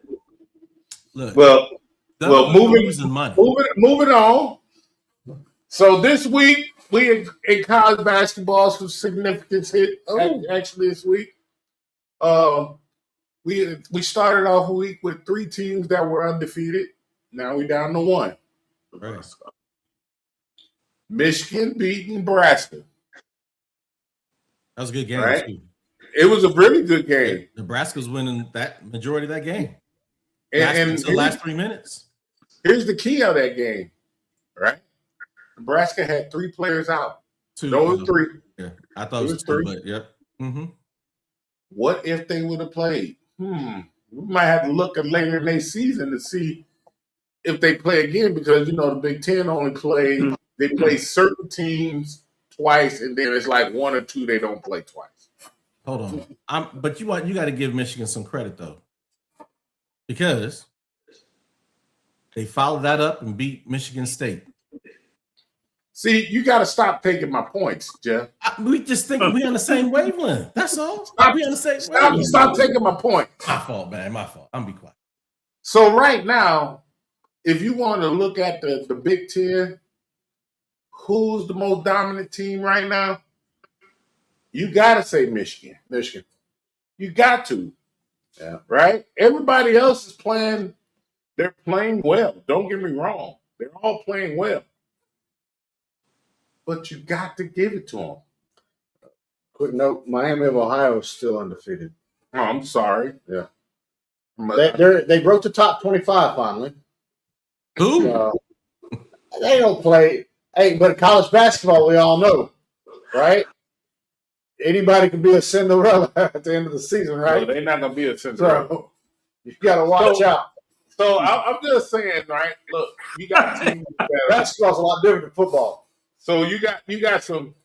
Look, Well, moving losing money. on. So this week we in college basketball some significance hit actually this week. We started off a week with 3 teams that were undefeated. Now we down to 1. Right. Michigan beat Nebraska. That was a good game, right? too. It was a really good game. Nebraska's winning that majority of that game. And until the last 3 minutes. Here's the key of that game, right? Nebraska had 3 players out. 2. Those 3. Yeah, I thought it was 2, but yep. Mm-hmm. What if they would have played? We might have to look at later in their season to see if they play again because, the Big Ten only they play certain teams twice, and then it's like 1 or 2 they don't play twice. Hold on. But you got to give Michigan some credit, though, because they followed that up and beat Michigan State. See, you got to stop taking my points, Jeff. We just think we on the same wavelength. That's all. We on the same wavelength. Stop taking my point. My fault, man. My fault. I'm be quiet. So right now, if you want to look at the Big Ten, who's the most dominant team right now? You got to say Michigan. You got to. Yeah. Right? Everybody else is playing. They're playing well. Don't get me wrong. They're all playing well. But you got to give it to them. Quick note, Miami of Ohio is still undefeated. Oh, I'm sorry. Yeah. They broke the top 25 finally. Who? They don't play. Hey, but college basketball, we all know, right? Anybody can be a Cinderella at the end of the season, right? No, they're not going to be a Cinderella. So, you got to watch out. So I'm just saying, right? Look, you got teams that basketball's a lot different than football. So you got some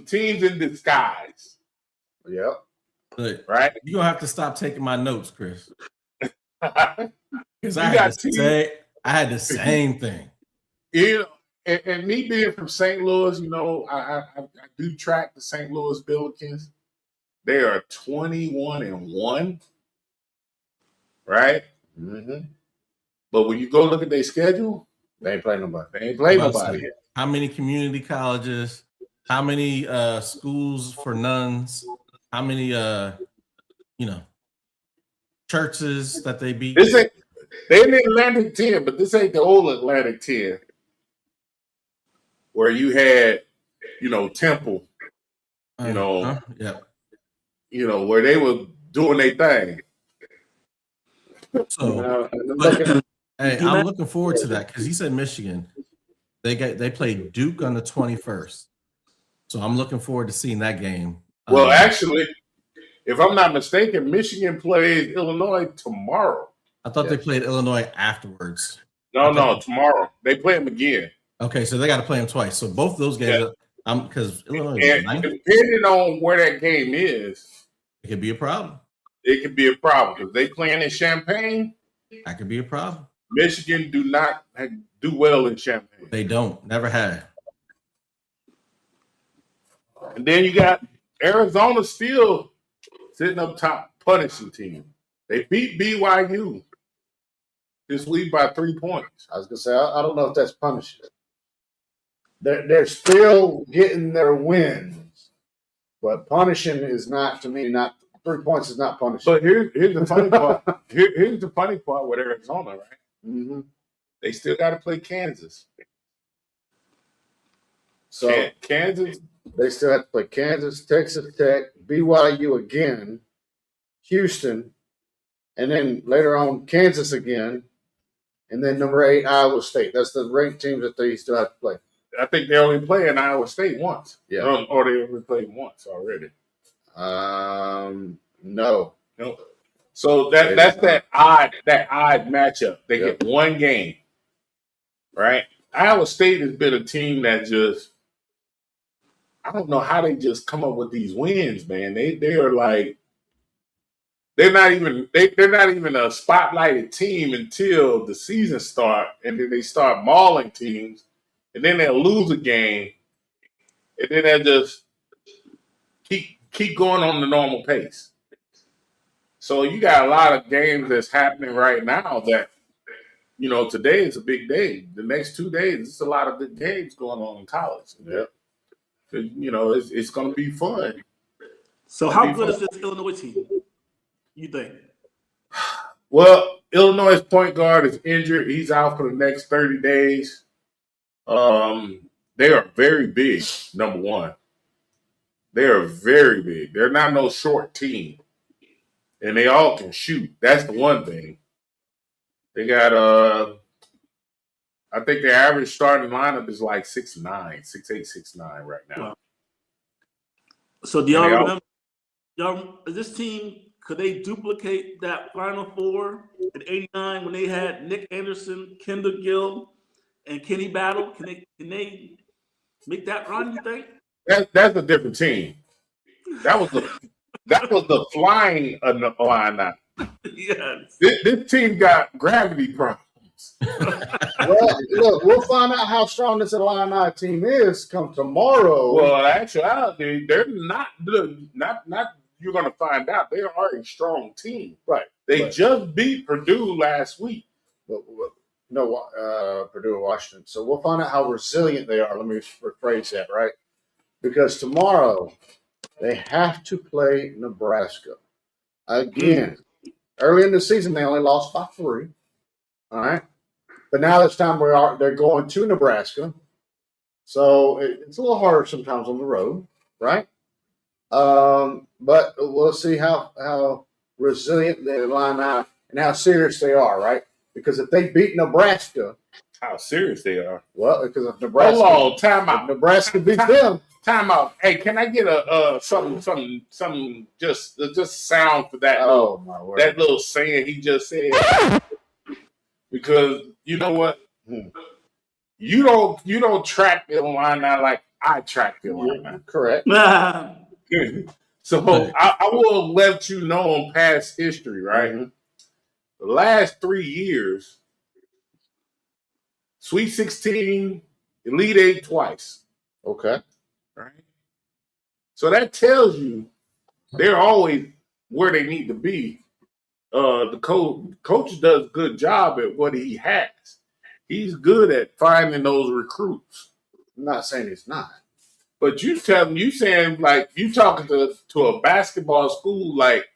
teams in disguise. Yep. Look, right? You're gonna have to stop taking my notes, Chris. Because I had the same thing. And me being from St. Louis, I do track the St. Louis Billikens. They are 21-1, right? Mm-hmm. But when you go look at their schedule, they ain't playing nobody. They ain't playing nobody. How many community colleges? How many schools for nuns? How many churches that they beat? They're in the Atlantic 10, but this ain't the old Atlantic 10 where you had, Temple, yeah, where they were doing their thing. So, hey, I'm looking forward to that because he said Michigan. They played Duke on the 21st, so I'm looking forward to seeing that game. Well, actually, if I'm not mistaken, Michigan plays Illinois tomorrow. I thought they played Illinois afterwards. No, tomorrow they play them again. Okay, so they got to play them twice. So both those games, because Illinois, and depending on where that game is, it could be a problem. It could be a problem because they playing in Champaign. That could be a problem. Michigan do not do well in Champaign. They don't. Never had. And then you got Arizona still sitting up top, punishing team. They beat BYU this week by 3 points. I was gonna say I don't know if that's punishing. They're still getting their wins, but punishing is not, to me, not 3 points is not punishing. But here's the funny part. Here's the funny part with Arizona, right? Mm-hmm. They still got to play Kansas. So Kansas, they still have to play Kansas, Texas Tech, BYU again, Houston, and then later on Kansas again, and then number 8 Iowa State. That's the ranked teams that they still have to play. I think they only play in Iowa State once. Yeah, or they only played once already. No. So that's that odd matchup. They get one game, right? Iowa State has been a team that just, I don't know how they just come up with these wins, man. They are like, they're not even a spotlighted team until the season start, and then they start mauling teams, and then they'll lose a game, and then they'll just keep going on the normal pace. So you got a lot of games that's happening right now that, today is a big day. The next 2 days, there's a lot of good games going on in college. Yep. It's going to be fun. So how good is this Illinois team, you think? Well, Illinois' point guard is injured. He's out for the next 30 days. They are very big, number one. They are very big. They're not no short team. And they all can shoot. That's the one thing. They got I think their average starting lineup is like 6'9", 6'8", 6'9" right now. Wow. So do y'all remember this team, could they duplicate that Final Four in '89 when they had Nick Anderson, Kendall Gill, and Kenny Battle? Can they make that run, you think? That's a different team. That was the flying Illini. Yes. This team got gravity problems. Well, look, we'll find out how strong this Illini team is come tomorrow. Well, actually, they're not. You're going to find out. They are a strong team. Right. They just beat Purdue last week. Purdue and Washington. So we'll find out how resilient they are. Let me rephrase that, right? Because tomorrow they have to play Nebraska. Again, early in the season, they only lost by 3. All right. But now it's time they're going to Nebraska. So it's a little harder sometimes on the road, right? But we'll see how resilient they line out and how serious they are, right? Because if they beat Nebraska, how serious they are. Well, because if Nebraska, hold on, time out. Nebraska beats them. Time out. Hey, can I get a something just sound for that? Oh my word! That little saying he just said. Because you know what, you don't track the line now like I track the line now. Correct. So I will let you know on past history, right? Mm-hmm. The last 3 years, Sweet 16, Elite 8 twice. Okay. Right. So that tells you they're always where they need to be. The coach does a good job at what he has. He's good at finding those recruits. I'm not saying he's not. But you saying like you talking to a basketball school like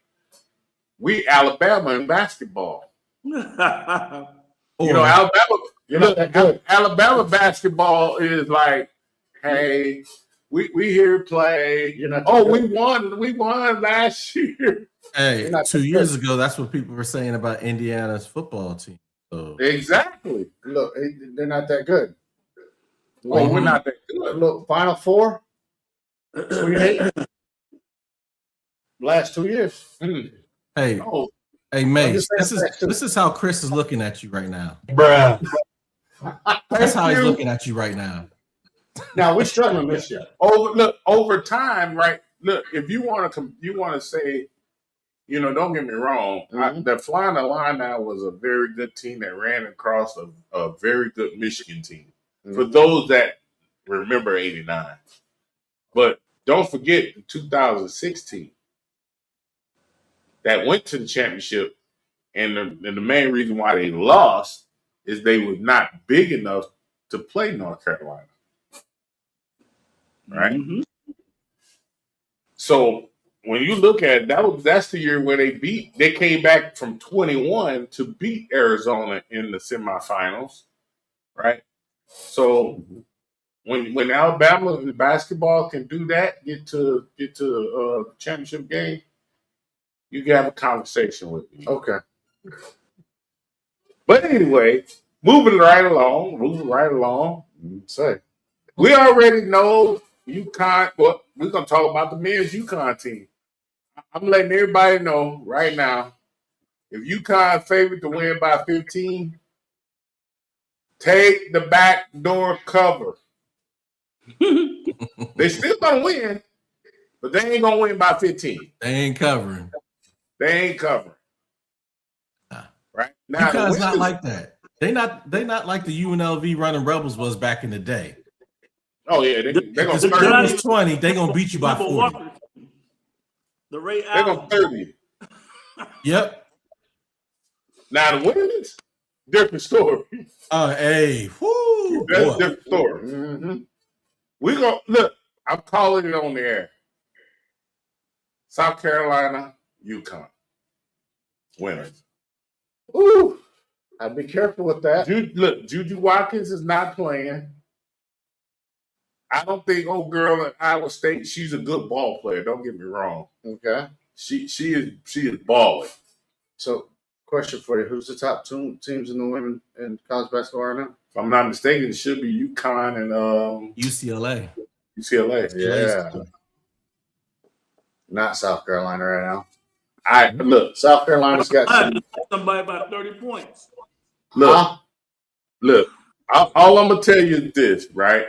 we Alabama in basketball. Alabama. You're not that good. Alabama basketball is like, hey, we here to play. We won last year. Hey, 2 years ago, that's what people were saying about Indiana's football team. So. Exactly. Look, they're not that good. Well, we're not that good. Look, Final Four, Sweet 8, last 2 years. Hey, hey, Mace, this is how Chris is looking at you right now. Bruh. That's how he's looking at you right now. Now, we're struggling this year. Over time, right? Look, if you want to say, don't get me wrong. Mm-hmm. The Flying Illini was a very good team that ran across a very good Michigan team. Mm-hmm. For those that remember '89, but don't forget the 2016 that went to the championship, and the main reason why they lost is they were not big enough to play North Carolina, right? Mm-hmm. So when you look at it, that's the year where they came back from 21 to beat Arizona in the semifinals, right? So when Alabama basketball can do that, get to the championship game, you can have a conversation with me. Okay. But anyway, moving right along. Say, we already know UConn. Well, we're gonna talk about the men's UConn team. I'm letting everybody know right now, if UConn favored to win by 15, take the back door cover. They still gonna win, but they ain't gonna win by 15. They ain't covering. Right now, UConn's not like that. They not like the UNLV running Rebels was back in the day. Oh yeah, they're gonna start 20. They gonna beat you by 40. The Ray They're going Allen. to 30. Yep. Now, the women's, different story. Hey, whoo, That's a boy. different story. Mm-hmm. We go look. I'm calling it on the air. South Carolina, UConn, winners. Ooh, I'd be careful with that. Look, Juju Watkins is not playing. I don't think old girl at Iowa State. She's a good ball player. Don't get me wrong. Okay. She is balling. So, question for you: who's the top two teams in the women in college basketball right now? If I'm not mistaken, it should be UConn and UCLA. UCLA. Yeah. Not South Carolina right now. I look. South Carolina's got some. Somebody about 30 points. Look. Look. All I'm gonna tell you is this, right?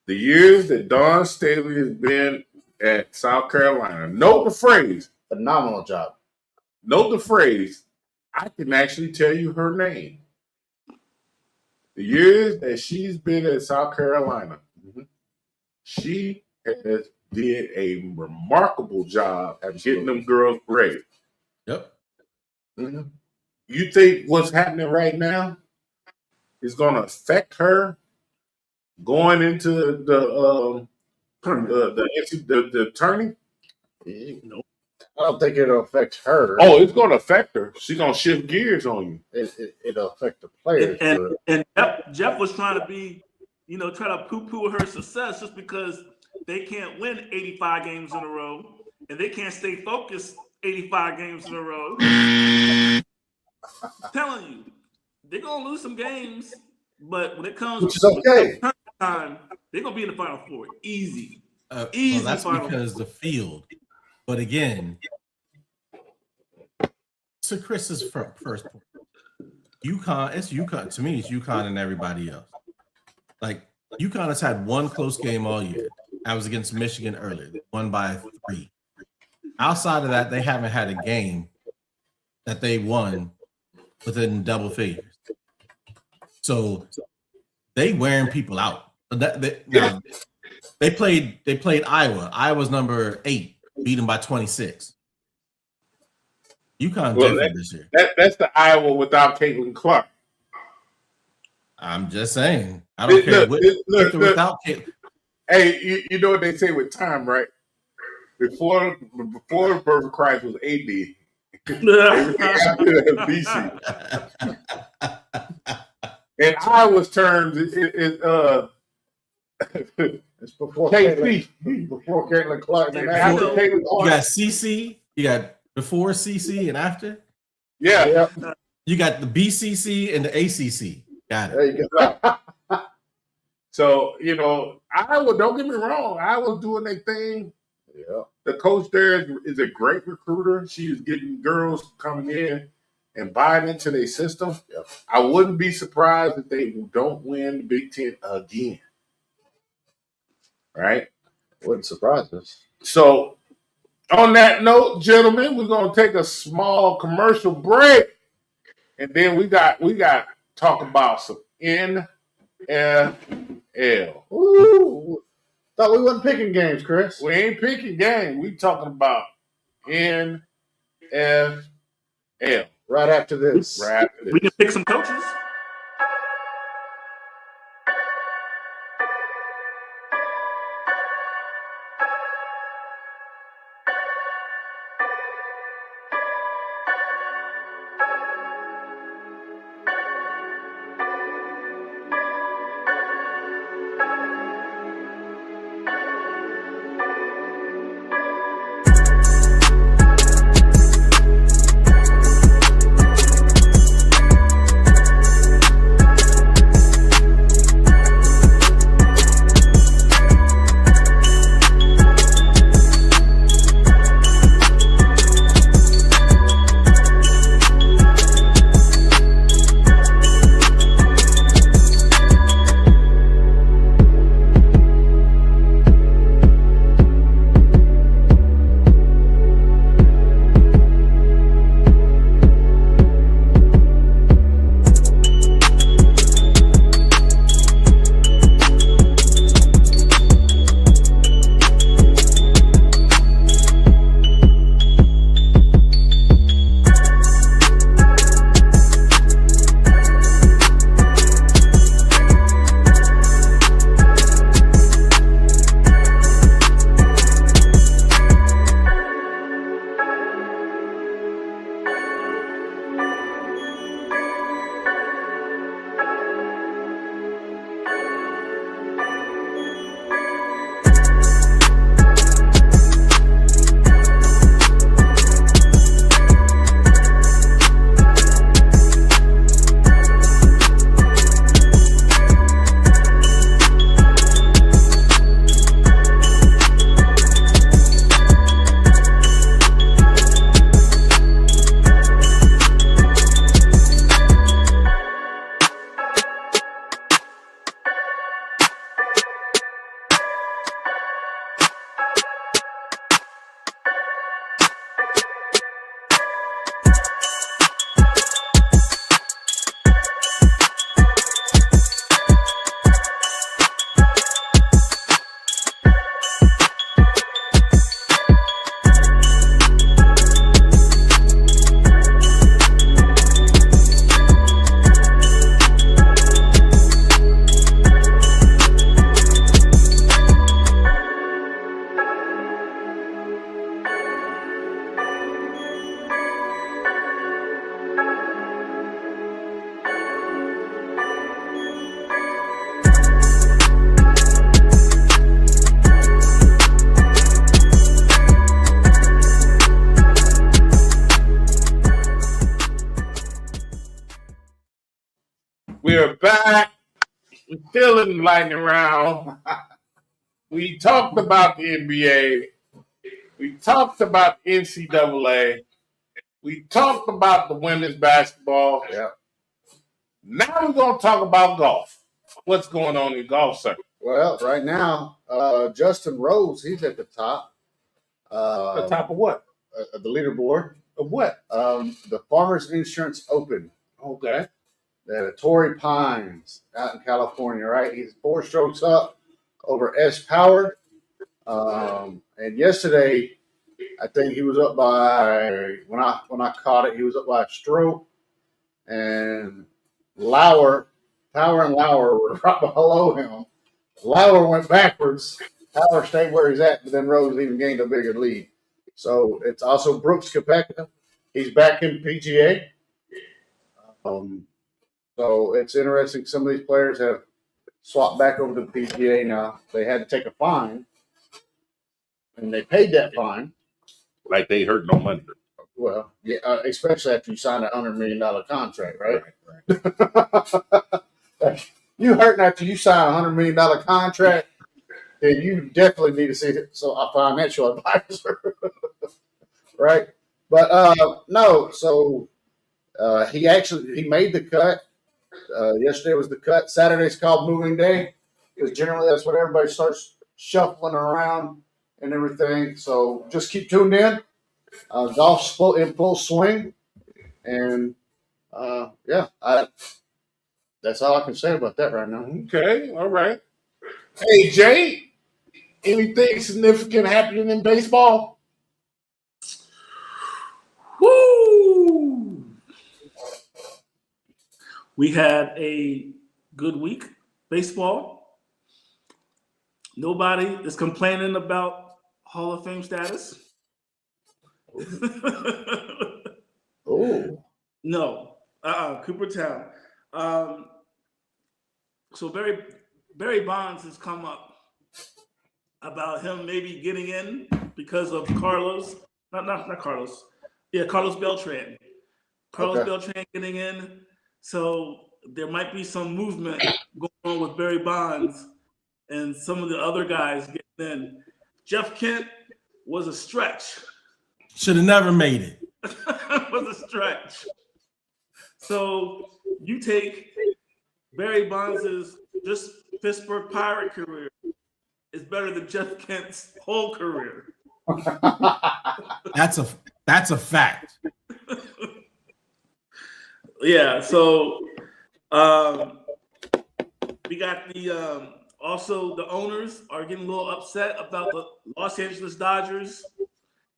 The years that Dawn Staley has been at South Carolina, note the phrase. Phenomenal job. Note the phrase. I can actually tell you her name. The years that she's been at South Carolina, she has did a remarkable job at getting them girls ready. Yep. Mm-hmm. You think what's happening right now is going to affect her going into the tourney? No. I don't think it'll affect her. Oh, it's going to affect her. She's going to shift gears on you. It'll affect the players. And Jeff was trying to be, try to poo-poo her success just because they can't win 85 games in a row and they can't stay focused 85 games in a row. I'm telling you, they're going to lose some games, but when it comes to time, they're going to be in the Final Four. Easy. Easy. Well, that's because the field. But again, to Chris's first point, UConn, it's UConn. To me, it's UConn and everybody else. Like, UConn has had one close game all year. I was against Michigan earlier. They won by 3. Outside of that, they haven't had a game that they won within double figures. So they wearing people out. They played Iowa. Iowa's number 8, beat them by 26. UConn different this year. That's the Iowa without Caitlin Clark. I'm just saying. I don't care without Caitlin. Hey, you know what they say with time, right? Before the birth of Christ was AD. BC. In Iowa's terms, it's before KC. Before Caitlin Clark. And after Caitlin Clark. You got CC. You got before CC and after. Yeah. You got the BCC and the ACC. Got it. There you go. So, Iowa, don't get me wrong, Iowa's doing their thing. Yeah. The coach there is a great recruiter. She is getting girls coming in and buying into their system. Yep. I wouldn't be surprised if they don't win the Big Ten again. Right? Wouldn't surprise us. So, on that note, gentlemen, we're going to take a small commercial break. And then we got to talk about some NFL. Ooh. Thought we wasn't picking games, Chris. We ain't picking games. We talking about NFL. Right after this. We can pick some coaches. We're back. We're still in the lightning round. We talked about the NBA. We talked about NCAA. We talked about the women's basketball. Yeah. Now we're going to talk about golf. What's going on in golf, sir? Well, right now, Justin Rose, he's at the top. The top of what? The leaderboard. Of what? The Farmers Insurance Open. Okay. That Torrey Pines out in California, right? He's 4 strokes up over S. Power. And yesterday, I think he was up by when I caught it, he was up by a stroke. And Power and Lauer were right below him. Lauer went backwards. Power stayed where he's at, but then Rose even gained a bigger lead. So it's also Brooks Koepka. He's back in PGA. So it's interesting. Some of these players have swapped back over to the PGA now. They had to take a fine, and they paid that fine. Like they hurt no money. Well, yeah, especially after you sign a $100 million contract, right? You hurting after you sign a $100 million contract, then you definitely need to see a financial advisor, right? But no, so he made the cut. Yesterday was the cut. Saturday's called moving day because generally that's when everybody starts shuffling around and everything. So just keep tuned in. Golf's in full swing, and that's all I can say about that right now. Okay, all right. Hey, Jay, anything significant happening in baseball? Woo! We had a good week, baseball. Nobody is complaining about Hall of Fame status. Oh. No. Coopertown. So Barry Bonds has come up about him maybe getting in because of Carlos. Not Carlos. Yeah, Carlos Beltran. Beltran getting in. So there might be some movement going on with Barry Bonds and some of the other guys getting in. Jeff Kent was a stretch. Should have never made it. Was a stretch. So you take Barry Bonds' just Pittsburgh Pirate career is better than Jeff Kent's whole career. That's a fact. Yeah, so we got the also the owners are getting a little upset about the Los Angeles Dodgers,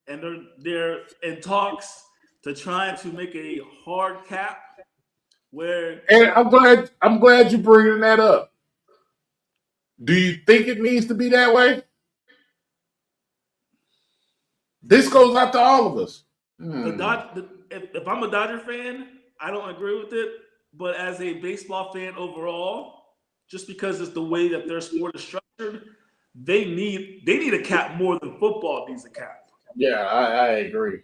and they're in talks to try to make a hard cap where. And I'm glad you're bringing that up. Do you think it needs to be that way? This goes out to all of us. If I'm a Dodger fan, I don't agree with it. But as a baseball fan overall, just because it's the way that their sport is structured, they need a cap more than football needs a cap. Yeah, I agree.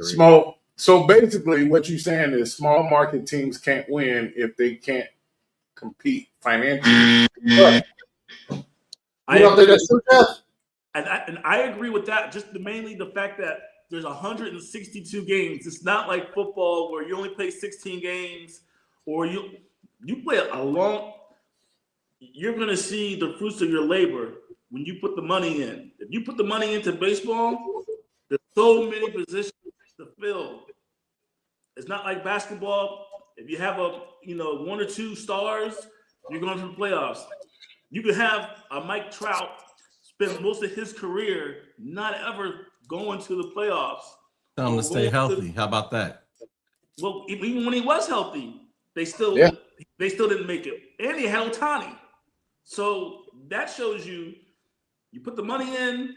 Small. So basically, what you're saying is small market teams can't win if they can't compete financially. I don't think that's true, Jeff. And I agree with that. Just mainly the fact that there's 162 games. It's not like football where you only play 16 games, or you play a long. You're going to see the fruits of your labor when you put the money in. If you put the money into baseball, there's so many positions to fill. It's not like basketball. If you have one or two stars, you're going to the playoffs. You could have a Mike Trout spend most of his career not ever going to the playoffs. Tell him to stay healthy. How about that? Well, even when he was healthy, they still didn't make it. And he had Ohtani. So that shows you put the money in,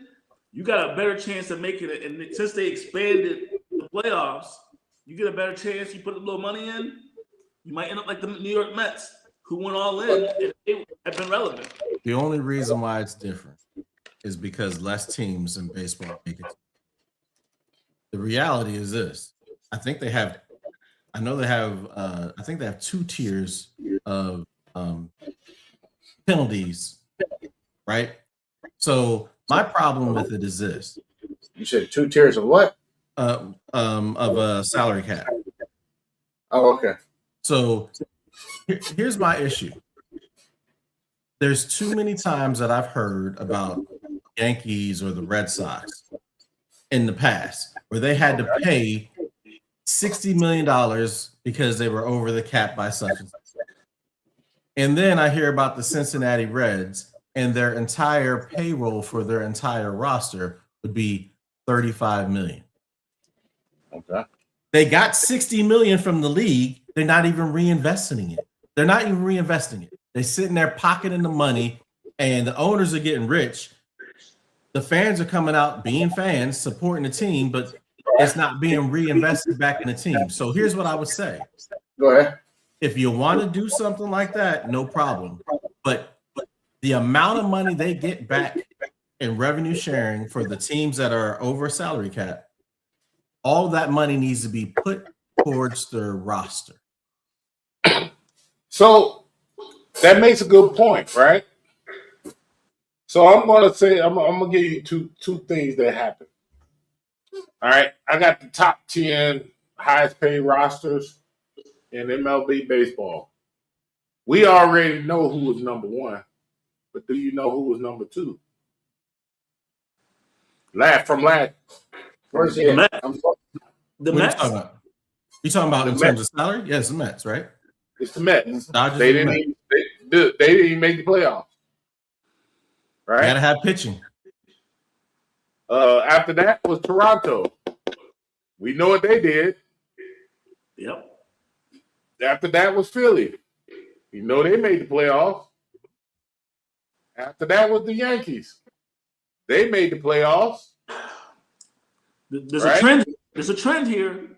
you got a better chance of making it. And since they expanded the playoffs, you get a better chance. You put a little money in, you might end up like the New York Mets, who went all in and they have been relevant. The only reason why it's different is because less teams in baseball make it. The reality is this. I think they have I know they have. I think they have 2 tiers of penalties, right? So my problem with it is this: You said 2 tiers of what? of a salary cap. Oh, okay. So here's my issue. There's too many times that I've heard about Yankees or the Red Sox in the past where they had to pay $60 million because they were over the cap by such and such. And then I hear about the Cincinnati Reds and their entire payroll for their entire roster would be $35 million. Okay. They got $60 million from the league. They're not even reinvesting it. They're not even reinvesting it. They're sitting there pocketing the money, and the owners are getting rich. The fans are coming out being fans, supporting the team, but it's not being reinvested back in the team. So here's what I would say. Go ahead. If you want to do something like that, no problem. But the amount of money they get back in revenue sharing for the teams that are over salary cap, all that money needs to be put towards their roster. So that makes a good point, right? So I'm gonna say I'm gonna give you two things that happen. All right, I got the top 10 highest paid rosters in MLB baseball. We already know who was number 1, but do you know who was number 2? From last. Where's he The at? Mets. The What are you Mets. talking about? You talking about The in terms of salary? Yes, the Mets, right? It's the Mets. Dodgers They and the didn't Mets. even, they didn't even make the playoffs. You Right. gotta have pitching. After that was Toronto. We know what they did. Yep. After that was Philly. You know they made the playoffs. After that was the Yankees. They made the playoffs. There's Right? a trend. There's a trend here.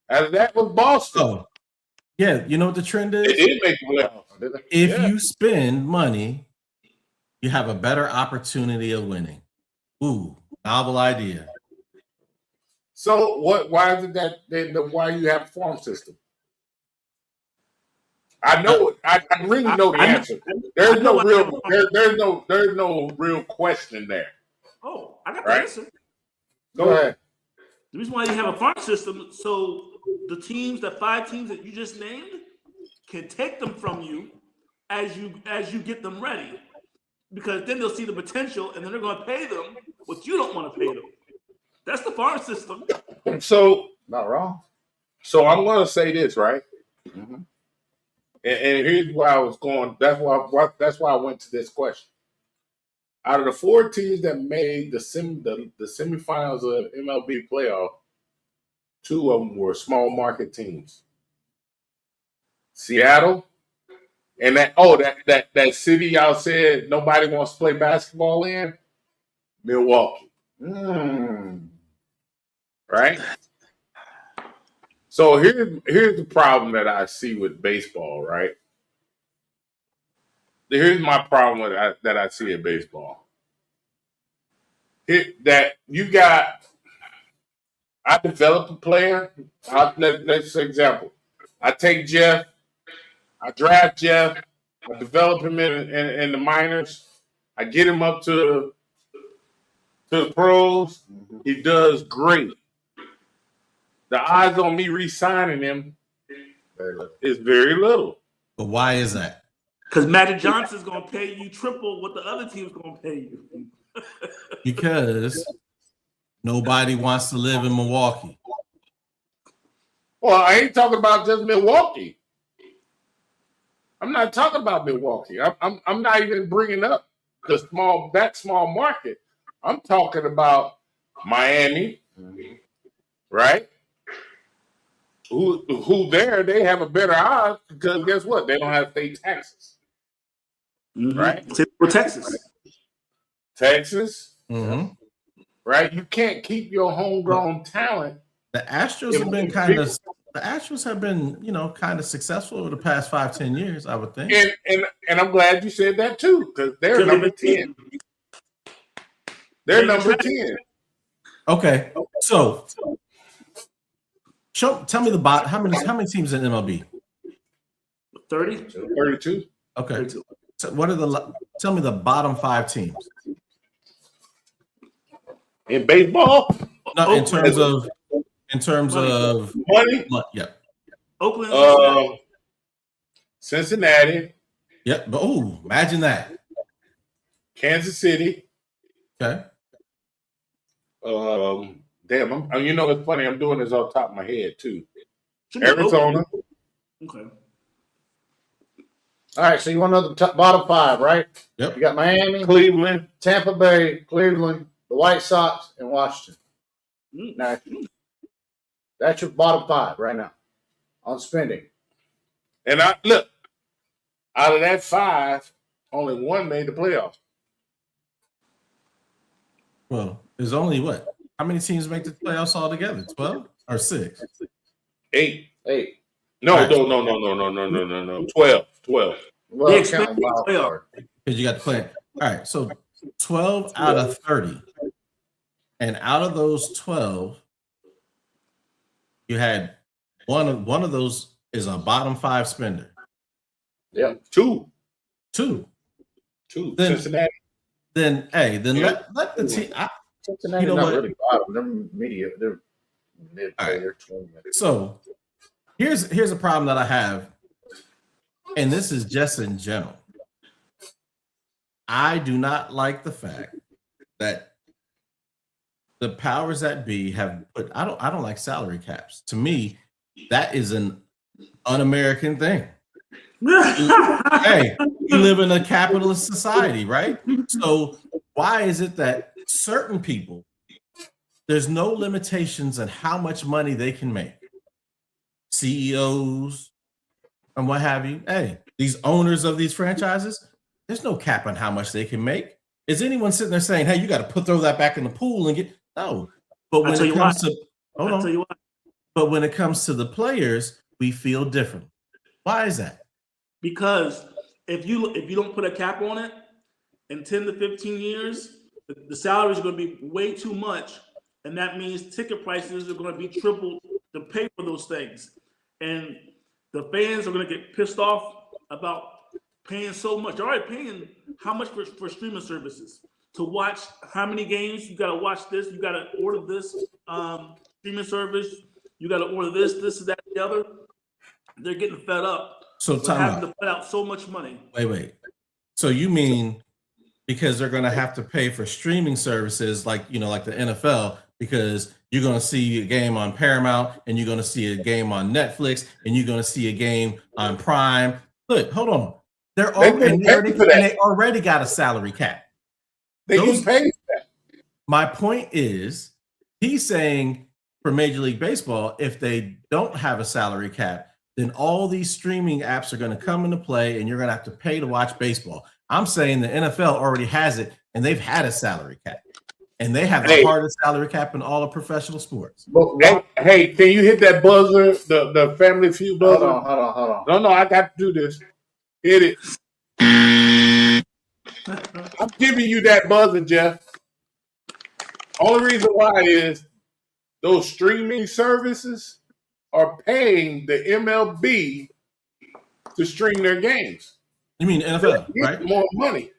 After that was Boston. Oh, yeah. You know what the trend They is? did make the playoffs. If Yeah. you spend money, you have a better opportunity of winning. Ooh, novel idea. So what? Why is it that why you have a farm system? I know it. I really know the answer. There's no real question there. Oh, I got the Right? answer. Go ahead. The reason why you have a farm system, so the 5 teams that you just named, can take them from you as you get them ready, because then they'll see the potential, and then they're going to pay them what you don't want to pay them. That's the farm system. So Not wrong. So I'm going to say this, right? Mm-hmm. And here's where I was going. That's why I went to this question. Out of the 4 teams that made the semifinals of MLB playoff, 2 of them were small market teams. Seattle and that city y'all said nobody wants to play basketball in, Milwaukee. Right? So here's the problem that I see with baseball, right? Here's my problem that I see in baseball. I develop a player. Let's say example. I take Jeff. I draft Jeff. I develop him in the minors. I get him up to the pros. Mm-hmm. He does great. The odds on me re-signing him is very little. But why is that? Because Magic Johnson's going to pay you triple what the other team's going to pay you. Because nobody wants to live in Milwaukee. Well, I ain't talking about just Milwaukee. I'm not talking about Milwaukee. I'm not even bringing up that small market. I'm talking about Miami, right? Who there? They have a better odds because guess what? They don't have state taxes, right? Same with Texas. Texas, Mm-hmm. right? You can't keep your homegrown talent. The Astros have been kind of successful over the past 5-10 years, I would think. And I'm glad you said that too, because they're number 10. They're number 10. Okay, so Tell me the bot. How many teams in MLB? 30? 32. Okay. 32. So tell me the bottom 5 teams. In baseball, No, in terms Money. of money, yeah. Oakland, Cincinnati. Cincinnati, Yep. But imagine that. Kansas City. Okay. Damn, it's funny. I'm doing this off the top of my head too. Should be Arizona, Oakland. Okay. All right, so you want to know the bottom 5, right? Yep. You got Miami, Cleveland. Tampa Bay, Cleveland, the White Sox, and Washington. Mm. Now, that's your bottom 5 right now on spending. And look, out of that 5, only one made the playoffs. Well, there's only what? How many teams make the playoffs altogether? 12 or 6? 8. 8. No, Right. no. 12. Well, They counting wild playoff. card. Because you got to play. All right, so 12 out of 30. And out of those 12, you had one of those is a bottom 5 spender. Yep. 2. 2. Then, Cincinnati. Then let the team. Cincinnati You know not what? really bottom. They're mediocre. They're mid. All right. They're 20. So here's a problem that I have, and this is just in general. I do not like the fact that the powers that be have put. I don't like salary caps. To me, that is an un-American thing. Hey, we live in a capitalist society, right? So why is it that certain people, there's no limitations on how much money they can make? CEOs and what have you. Hey, these owners of these franchises, there's no cap on how much they can make. Is anyone sitting there saying, hey, you got to throw that back in the pool and get no? But when it comes to but when it comes to the players, we feel different. Why is that? Because if you don't put a cap on it, in 10 to 15 years, the salaries are going to be way too much, and that means ticket prices are going to be tripled to pay for those things, and the fans are going to get pissed off about paying so much. They're already paying how much for streaming services to watch how many games. You got to watch this. You got to order this streaming service. You got to order this, that, the other. They're getting fed up. So having to put out so much money. Wait. So you mean because they're going to have to pay for streaming services like the NFL, because you're going to see a game on Paramount and you're going to see a game on Netflix and you're going to see a game on Prime. Look, hold on. They already got a salary cap. They get paid for that. My point is, he's saying for Major League Baseball, if they don't have a salary cap, then all these streaming apps are going to come into play and you're going to have to pay to watch baseball. I'm saying the NFL already has it, and they've had a salary cap. And they have the hardest salary cap in all of professional sports. Hey, can you hit that buzzer, the Family Feud buzzer? Hold on. No, I got to do this. Hit it. I'm giving you that buzzer, Jeff. Only reason why is those streaming services are paying the MLB to stream their games. You mean NFL, right? More money.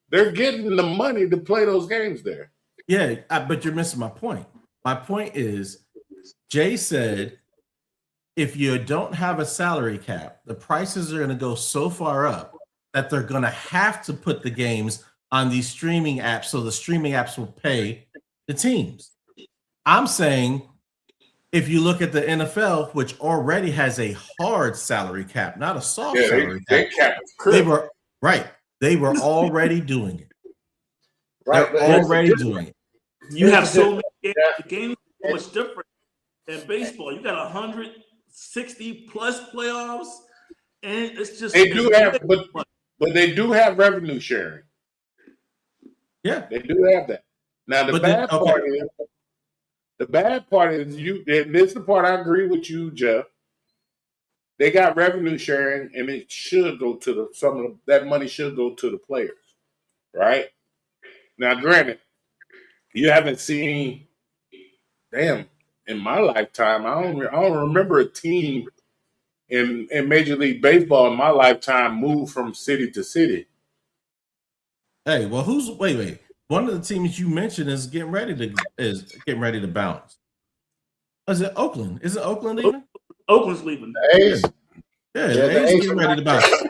They're getting the money to play those games there. Yeah, but you're missing my point. My point is, Jay said, if you don't have a salary cap, the prices are going to go so far up that they're going to have to put the games on these streaming apps, so the streaming apps will pay the teams. I'm saying, if you look at the NFL, which already has a hard salary cap, not a soft salary cap, they were already doing it. Right, they're already doing it. You have so many games. The game is so much different than baseball. You got 160 plus playoffs, and it's just they do have, but they do have revenue sharing. Yeah, they do have that. Now the bad part is you. And this is the part I agree with you, Jeff. They got revenue sharing, and it should go to that money should go to the players, right? Now, granted, you haven't seen. Damn, in my lifetime, I don't remember a team in Major League Baseball in my lifetime move from city to city. Hey, well, wait? One of the teams you mentioned is getting ready to bounce. Is it Oakland? Is it Oakland leaving? Oakland's leaving. The A's. Yeah, Yeah, the the A's A's getting are ready to bounce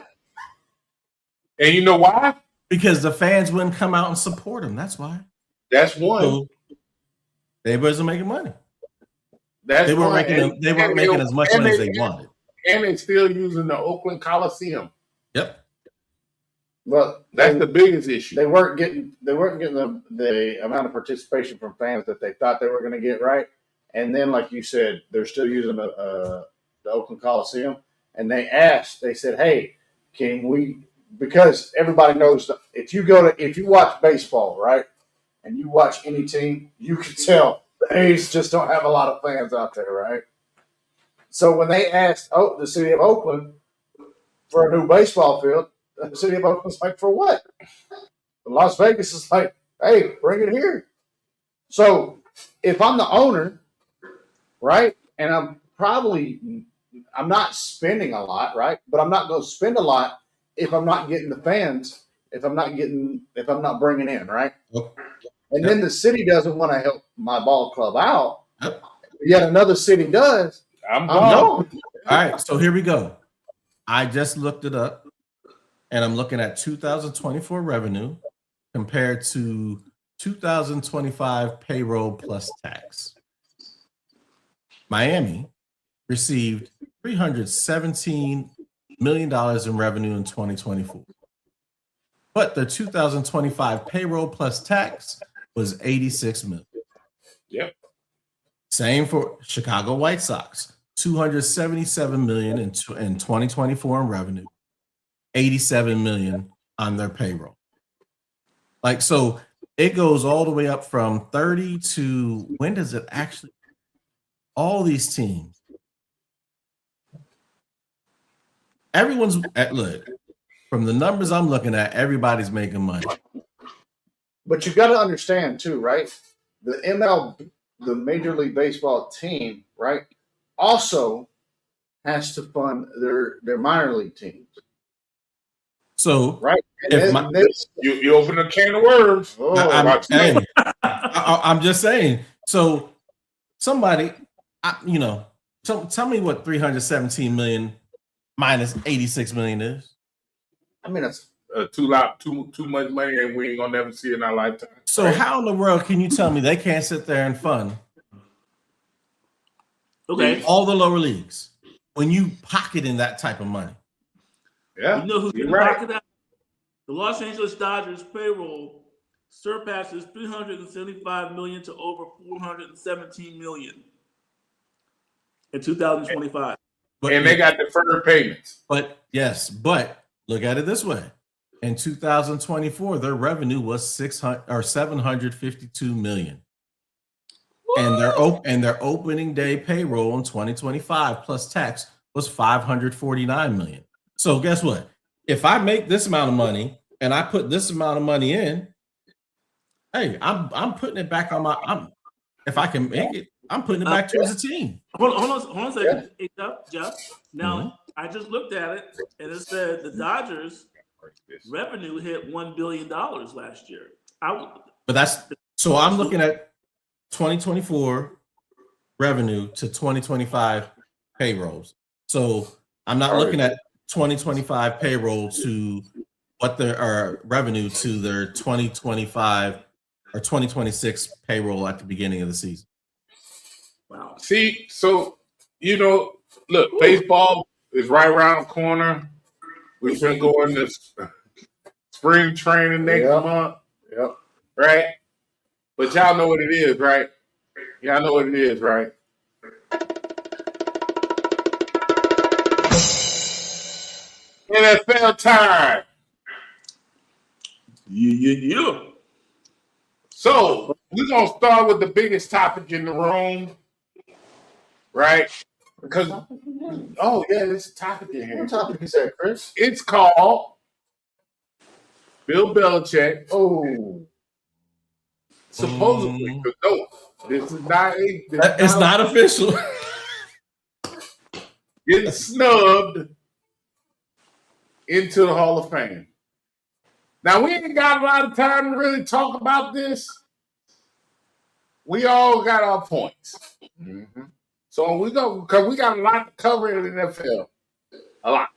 And you know why? because the fans wouldn't come out and support them. That's why. That's one. So they wasn't making money. That's They weren't one. making they weren't making as much money as they wanted. And they're still using the Oakland Coliseum. Yep. Well, That's the biggest issue. they weren't getting the amount of participation from fans that they thought they were going to get, right? And then, like you said, they're still using the Oakland Coliseum. And they said, "Hey, can we?" Because everybody knows that if you watch baseball, right, and you watch any team, you can tell the A's just don't have a lot of fans out there, right? So when they asked the city of Oakland for a new baseball field, the city of Oakland's like, "For what?" Las Vegas is like, "Hey, bring it here." So if I'm the owner, right, and I'm not spending a lot, right, but I'm not going to spend a lot if I'm not getting the fans, if I'm not bringing in, right. Yep. And then the city doesn't want to help my ball club out. Yep. Yet another city does. I'm I'm gone. gone. All right, so here we go. I just looked it up, and I'm looking at 2024 revenue compared to 2025 payroll plus tax. Miami received $317 million in revenue in 2024. But the 2025 payroll plus tax was $86 million. Yep. Same for Chicago White Sox, $277 million in 2024 in revenue, $87 million on their payroll. Like, so it goes all the way up from 30 to when does it actually? All these teams. Everyone's look, from the numbers I'm looking at, everybody's making money. But you got to understand too, right? The Major League Baseball team, right, also has to fund their minor league teams, So, right? You open a can of worms. I'm just saying. So, somebody, tell me what 317 million minus 86 million is. I mean, it's too much money, and we ain't gonna never see it in our lifetime. So, right? How in the world can you tell me they can't sit there and fund? Okay, all the lower leagues when you pocket in that type of money. Yeah, you know who's going to pocket that? The Los Angeles Dodgers payroll surpasses $375 million to over $417 million in 2025. And they got deferred payments. But look at it this way. In 2024, their revenue was $752 million. And their opening day payroll in 2025 plus tax was $549 million. So guess what? If I make this amount of money and I put this amount of money in, hey, I'm putting it back on if I can make it, I'm putting it back towards the team. Hold on a second, hey, Jeff. Now I just looked at it and it said the Dodgers revenue hit $1 billion last year. So I'm looking at 2024 revenue to 2025 payrolls. So I'm not looking at 2025 payroll to what their revenue to their 2025 or 2026 payroll at the beginning of the season. Wow. See, so look, baseball is right around the corner. We've been going to spring training next month. Yep. Right? But y'all know what it is, right? Y'all know what it is, right? NFL time. Yeah. So we're gonna start with the biggest topic in the room, right? Because there's a topic in here. What topic is that, Chris? It's called Bill Belichick. Oh. supposedly. But no, this is not a. It's not official. Getting snubbed into the Hall of Fame. Now, we ain't got a lot of time to really talk about this. We all got our points. Mm-hmm. So we go, because we got a lot to cover in the NFL. A lot.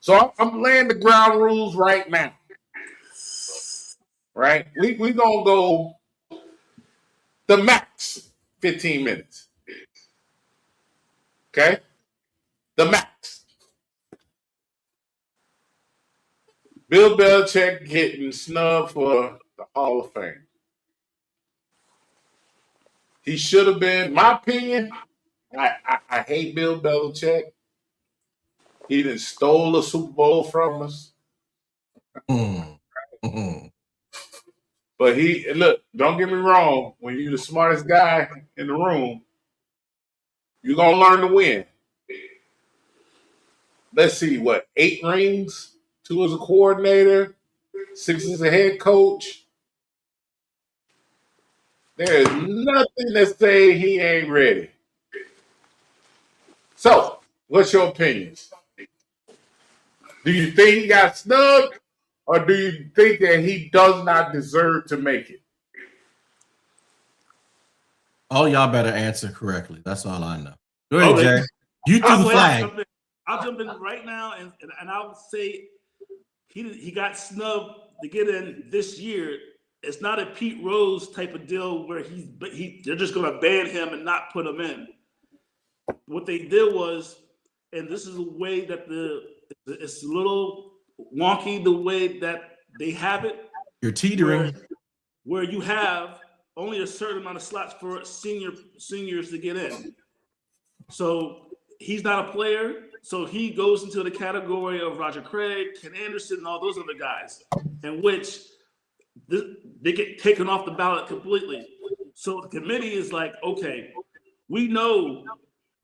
So I'm laying the ground rules right now. Right? We going to go the max 15 minutes. Okay? The max. Bill Belichick getting snubbed for the Hall of Fame. He should have been, my opinion, I hate Bill Belichick. He done stole a Super Bowl from us. Mm-hmm. But look, don't get me wrong, when you're the smartest guy in the room, you're going to learn to win. Let's see, 8 rings? 2 as a coordinator, 6 as a head coach. There's nothing to say he ain't ready. So, what's your opinions? Do you think he got snubbed, or do you think that he does not deserve to make it? All y'all better answer correctly. That's all I know. Go ahead, Jay. You threw the flag. I'll jump in right now, and I would say he got snubbed to get in this year. It's not a Pete Rose type of deal where they're just going to ban him and not put him in. What they did was, and this is a way that it's a little wonky the way that they have it. You're teetering. Where you have only a certain amount of slots for seniors to get in. So he's not a player. So he goes into the category of Roger Craig, Ken Anderson, and all those other guys, in which they get taken off the ballot completely. So the committee is like, okay, we know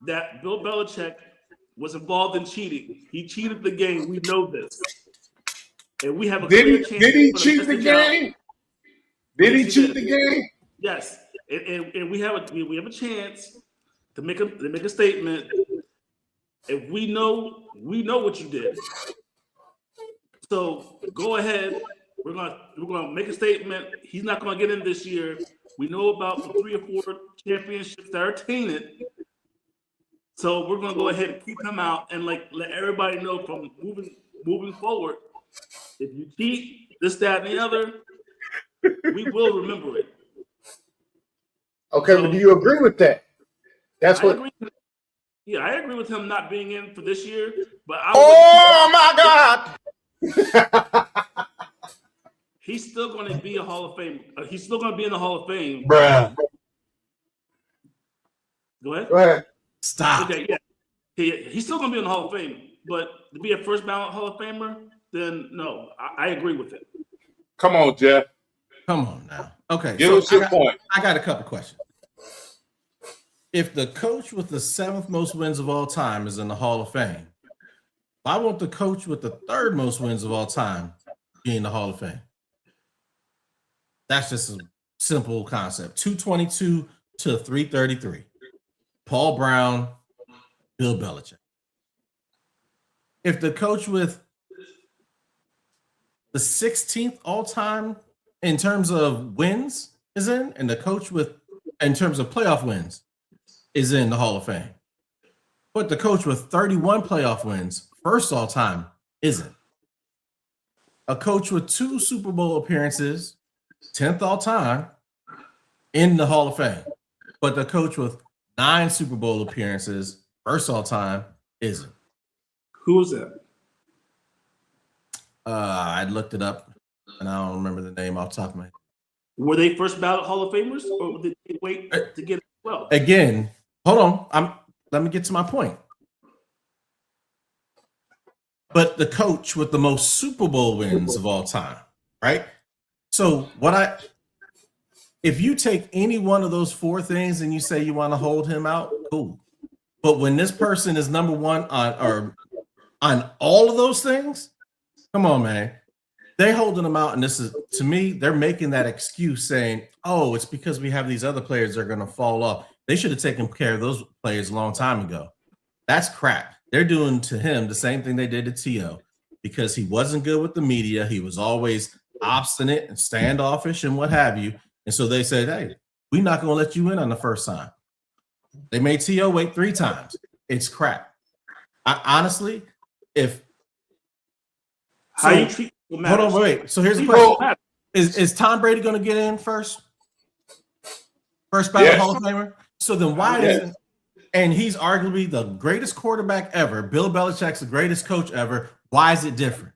that Bill Belichick was involved in cheating. He cheated the game. We know this. And we have a clear chance. Did he cheat the game? Did he cheat the game? Yes. And we have a chance to make a statement. If we know what you did. So go ahead. We're gonna make a statement. He's not gonna get in this year. We know about the 3 or 4 championships that are tainted. So we're gonna go ahead and keep him out and let everybody know from moving forward. If you cheat, this, that, and the other, we will remember it. Okay, but do you agree with that? I agree with him not being in for this year, but my God! He's still going to be a Hall of Fame. He's still going to be in the Hall of Fame. Bruh. Go ahead. Stop. Okay, yeah. He's still going to be in the Hall of Fame, but to be a first ballot Hall of Famer, then no, I agree with it. Come on, Jeff. Come on now. Okay. Give us your point. I got a couple questions. If the coach with the 7th most wins of all time is in the Hall of Fame, why won't the coach with the 3rd most wins of all time be in the Hall of Fame? That's just a simple concept. 222 to 333. Paul Brown, Bill Belichick. If the coach with the 16th all-time in terms of wins is in, and the coach in terms of playoff wins is in the Hall of Fame. But the coach with 31 playoff wins, first all-time, isn't. A coach with 2 Super Bowl appearances, 10th all-time, in the Hall of Fame. But the coach with 9 Super Bowl appearances, first all-time, isn't. Who was that? I looked it up, and I don't remember the name off the top of my head. Were they first ballot Hall of Famers, or did they wait to get it as well? Again, hold on. Let me get to my point. But the coach with the most Super Bowl wins of all time, right? So if you take any one of those 4 things and you say you want to hold him out, cool. But when this person is number 1 on all of those things, come on, man. they're holding them out, and this is, to me, they're making that excuse saying, "Oh, it's because we have these other players that are going to fall off." They should have taken care of those players a long time ago. That's crap. They're doing to him the same thing they did to T.O. because he wasn't good with the media. He was always obstinate and standoffish and what have you. And so they said, "Hey, we're not going to let you in on the first time." They made T.O. wait 3 times. It's crap. Honestly, if how you treat people hold matters. on, wait. So here's the People question: matter. Is Tom Brady going to get in first ballot Yes. Hall of Famer? So then why isn't? And he's arguably the greatest quarterback ever. Bill Belichick's the greatest coach ever. Why is it different?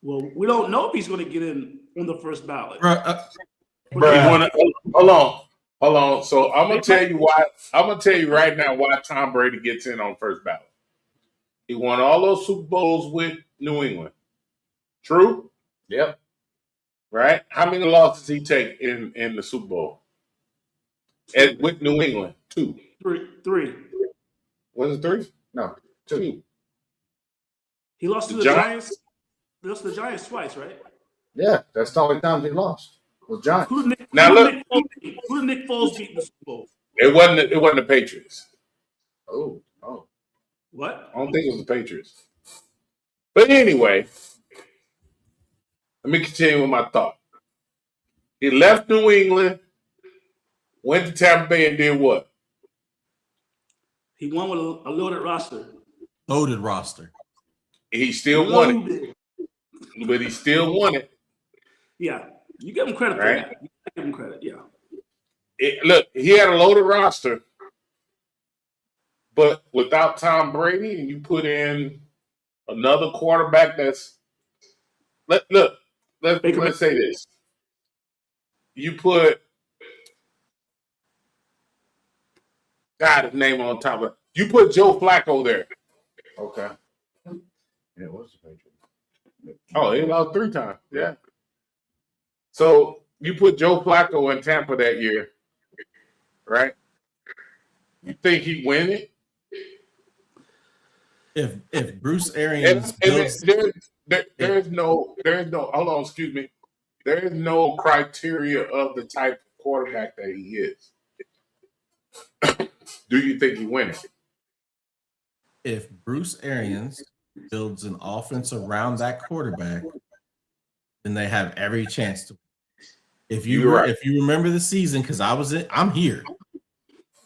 Well, we don't know if he's going to get in on the first ballot. Hold on. So I'm gonna tell you why. I'm gonna tell you right now why Tom Brady gets in on first ballot. He won all those Super Bowls with New England. True? Yep. Right? How many losses did he take in the Super Bowl? With New England? 2. Three. Was it 3? No. 2. He lost to the Giants. He lost to the Giants twice, right? Yeah, that's the only time he lost. Was Giants. Who did Nick Foles beat in the Super Bowl? It wasn't the Patriots. Oh. What? I don't think it was the Patriots. But anyway, let me continue with my thought. He left New England, went to Tampa Bay, and did what? He won with a loaded roster. Loaded roster. He still won it. But he still won it. Yeah. You give him credit for that. You give him credit, yeah. Look, he had a loaded roster, but without Tom Brady, and you put in another quarterback that's let's say this. You put his name on top of it. You put Joe Flacco there. Okay. Yeah, it was the Patriots. Oh, he lost 3 times. Yeah. So you put Joe Flacco in Tampa that year, right? You think he'd win it? If Bruce Arians there's no hold on, excuse me. There is no criteria of the type of quarterback that he is. Do you think he win it? If Bruce Arians builds an offense around that quarterback, then they have every chance to. If you remember the season, because I'm here.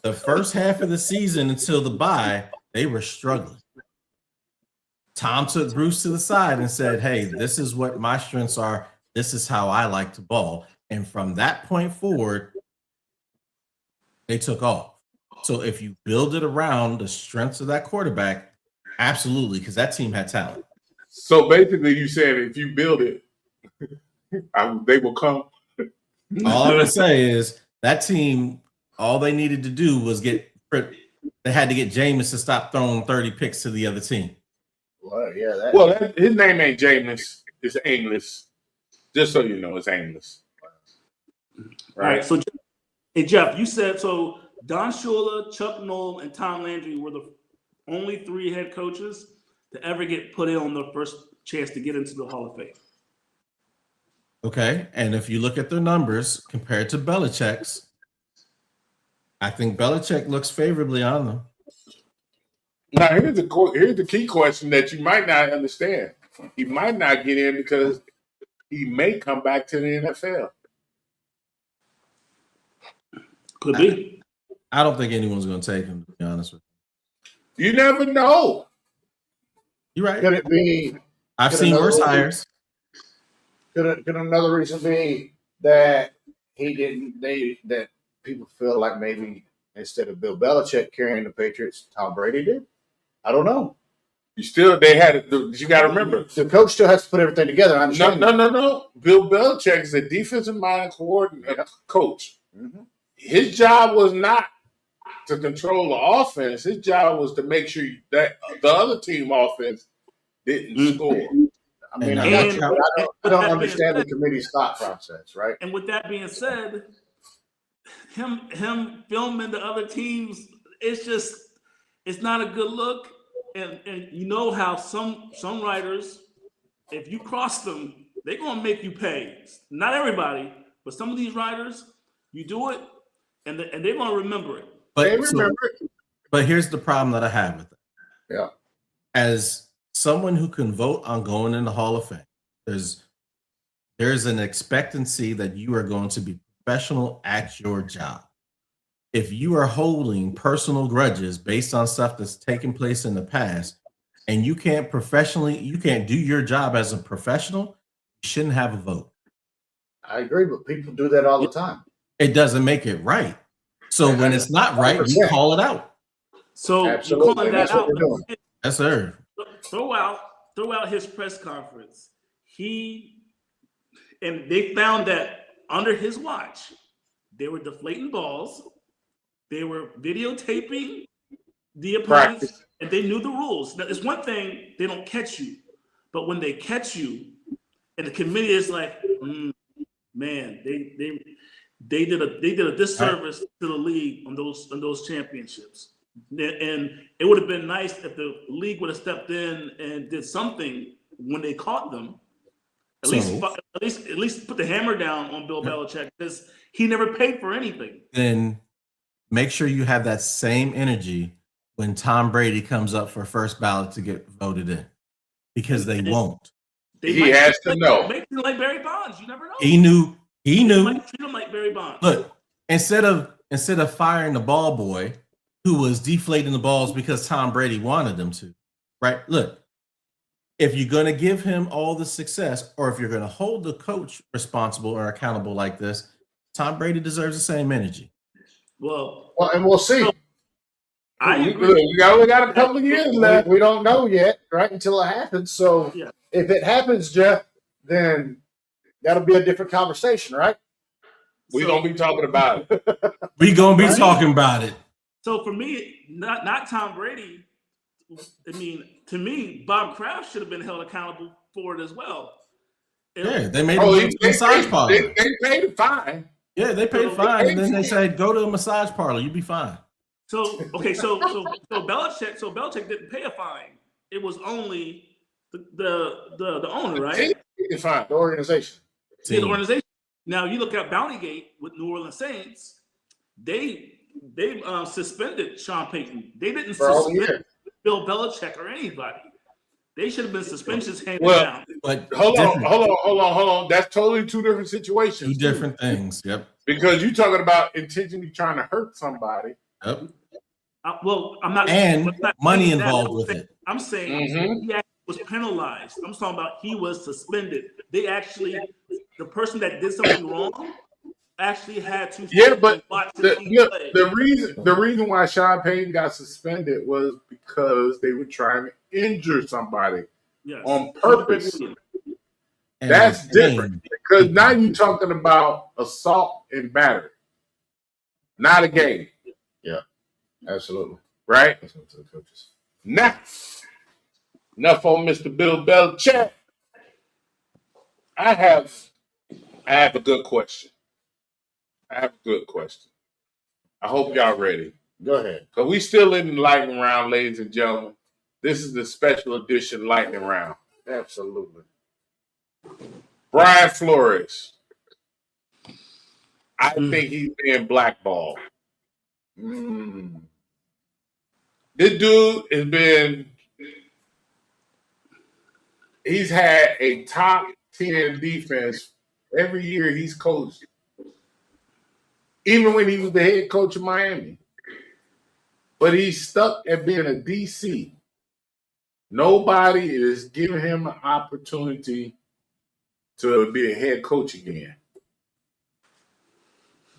The first half of the season until the bye, they were struggling. Tom took Bruce to the side and said, "Hey, this is what my strengths are. This is how I like to ball." And from that point forward, they took off. So if you build it around the strengths of that quarterback, absolutely, because that team had talent. So basically, you said if you build it, they will come. All I'm gonna say is that team, all they needed to do was they had to get Jameis to stop throwing 30 picks to the other team. Well, yeah. His name ain't Jameis. It's English. Just so you know, it's English. Right. All right. So, hey, Jeff, you said so. Don Shula, Chuck Noll, and Tom Landry were the only 3 head coaches to ever get put in on their first chance to get into the Hall of Fame. Okay, and if you look at their numbers compared to Belichick's, I think Belichick looks favorably on them. Now, here's the key question that you might not understand. He might not get in because he may come back to the NFL. Could be. I don't think anyone's going to take him, to be honest with you. You never know. You're right. Could it be? I've seen worse hires. Could another reason be that that people feel like maybe instead of Bill Belichick carrying the Patriots, Tom Brady did? I don't know. You got to remember. The coach still has to put everything together. I understand. No. Bill Belichick is a defensive minded coordinator coach. Mm-hmm. His job was not to control the offense. His job was to make sure that the other team offense didn't score. I mean, I don't understand the committee's thought process, right? And with that being said, him filming the other teams, it's not a good look. And you know how some writers if you cross them, they're gonna make you pay. Not everybody, but some of these riders, you do it, and they're gonna remember it. They But remember it. but here's the problem that I have with it. Yeah. As someone who can vote on going in the Hall of Fame, there's an expectancy that you are going to be professional at your job. If you are holding personal grudges based on stuff that's taken place in the past, and you can't do your job as a professional, you shouldn't have a vote. I agree, but people do that all the time. It doesn't make it right. So when it's not right, you 100%. call it out. So Absolutely. you're calling that That's what out. we're doing. Yes, sir. Throw out his press conference. And they found that under his watch, they were deflating balls, they were videotaping the opponents, Practice. and they knew the rules. Now, it's one thing they don't catch you, but when they catch you, and the committee is like, man, they did a disservice to the league on those championships. And it would have been nice if the league would have stepped in and did something when they caught them. At least put the hammer down on Bill Belichick, because he never paid for anything. Then make sure you have that same energy when Tom Brady comes up for first ballot to get voted in, because they won't. He has to know. Make him like Barry Bonds. You never know. He knew. Treat him like Barry Bonds. Look, instead of firing the ball boy who was deflating the balls because Tom Brady wanted them to, right? Look, if you're going to give him all the success, or if you're going to hold the coach responsible or accountable like this, Tom Brady deserves the same energy. Well, and we'll see. I We agree. only got a couple of years left. We don't know yet, right? Until it happens. So Yeah. if it happens, Jeff, then that'll be a different conversation, right? We're going to be talking about it. We're going to be Right. talking about it. So for me, not Tom Brady. I mean, to me, Bob Kraft should have been held accountable for it as well. Yeah, they made Oh, him go to a massage parlor. they paid a fine. Yeah, they paid fine, and then they said, go to a massage parlor, you'll be fine. So okay, so Belichick didn't pay a fine. It was only the owner, right? It's fine. The organization. The organization. Now you look at Bountygate with New Orleans Saints. They suspended Sean Payton. They didn't For all suspend year. Bill Belichick or anybody. They should have been suspensions handed Well, down. But Hold on. That's totally two different situations. two different things. Yep. Because you're talking about intentionally trying to hurt somebody. Yep. Well, I'm not. And I'm not money saying that. involved with it. I'm saying Mhm. he actually was penalized. I'm talking about he was suspended. They actually, the person that did something wrong actually had to. Yeah, but watch the team play. the reason why Sean Payton got suspended was because they were trying to injure somebody Yes. on purpose. And That's again, different, because now you're talking about assault and battery, not a game, Absolutely. right? That's up to the coaches. Now, enough on Mr. Bill Belichick. I have a good question. I hope y'all ready. Go ahead. So we still in the lightning round, ladies and gentlemen. This is the special edition lightning round. Absolutely. Brian Flores. I think he's being blackballed. This dude he's had a top 10 defense every year he's coached. Even when he was the head coach of Miami. But he's stuck at being a DC. Nobody is giving him an opportunity to be a head coach again.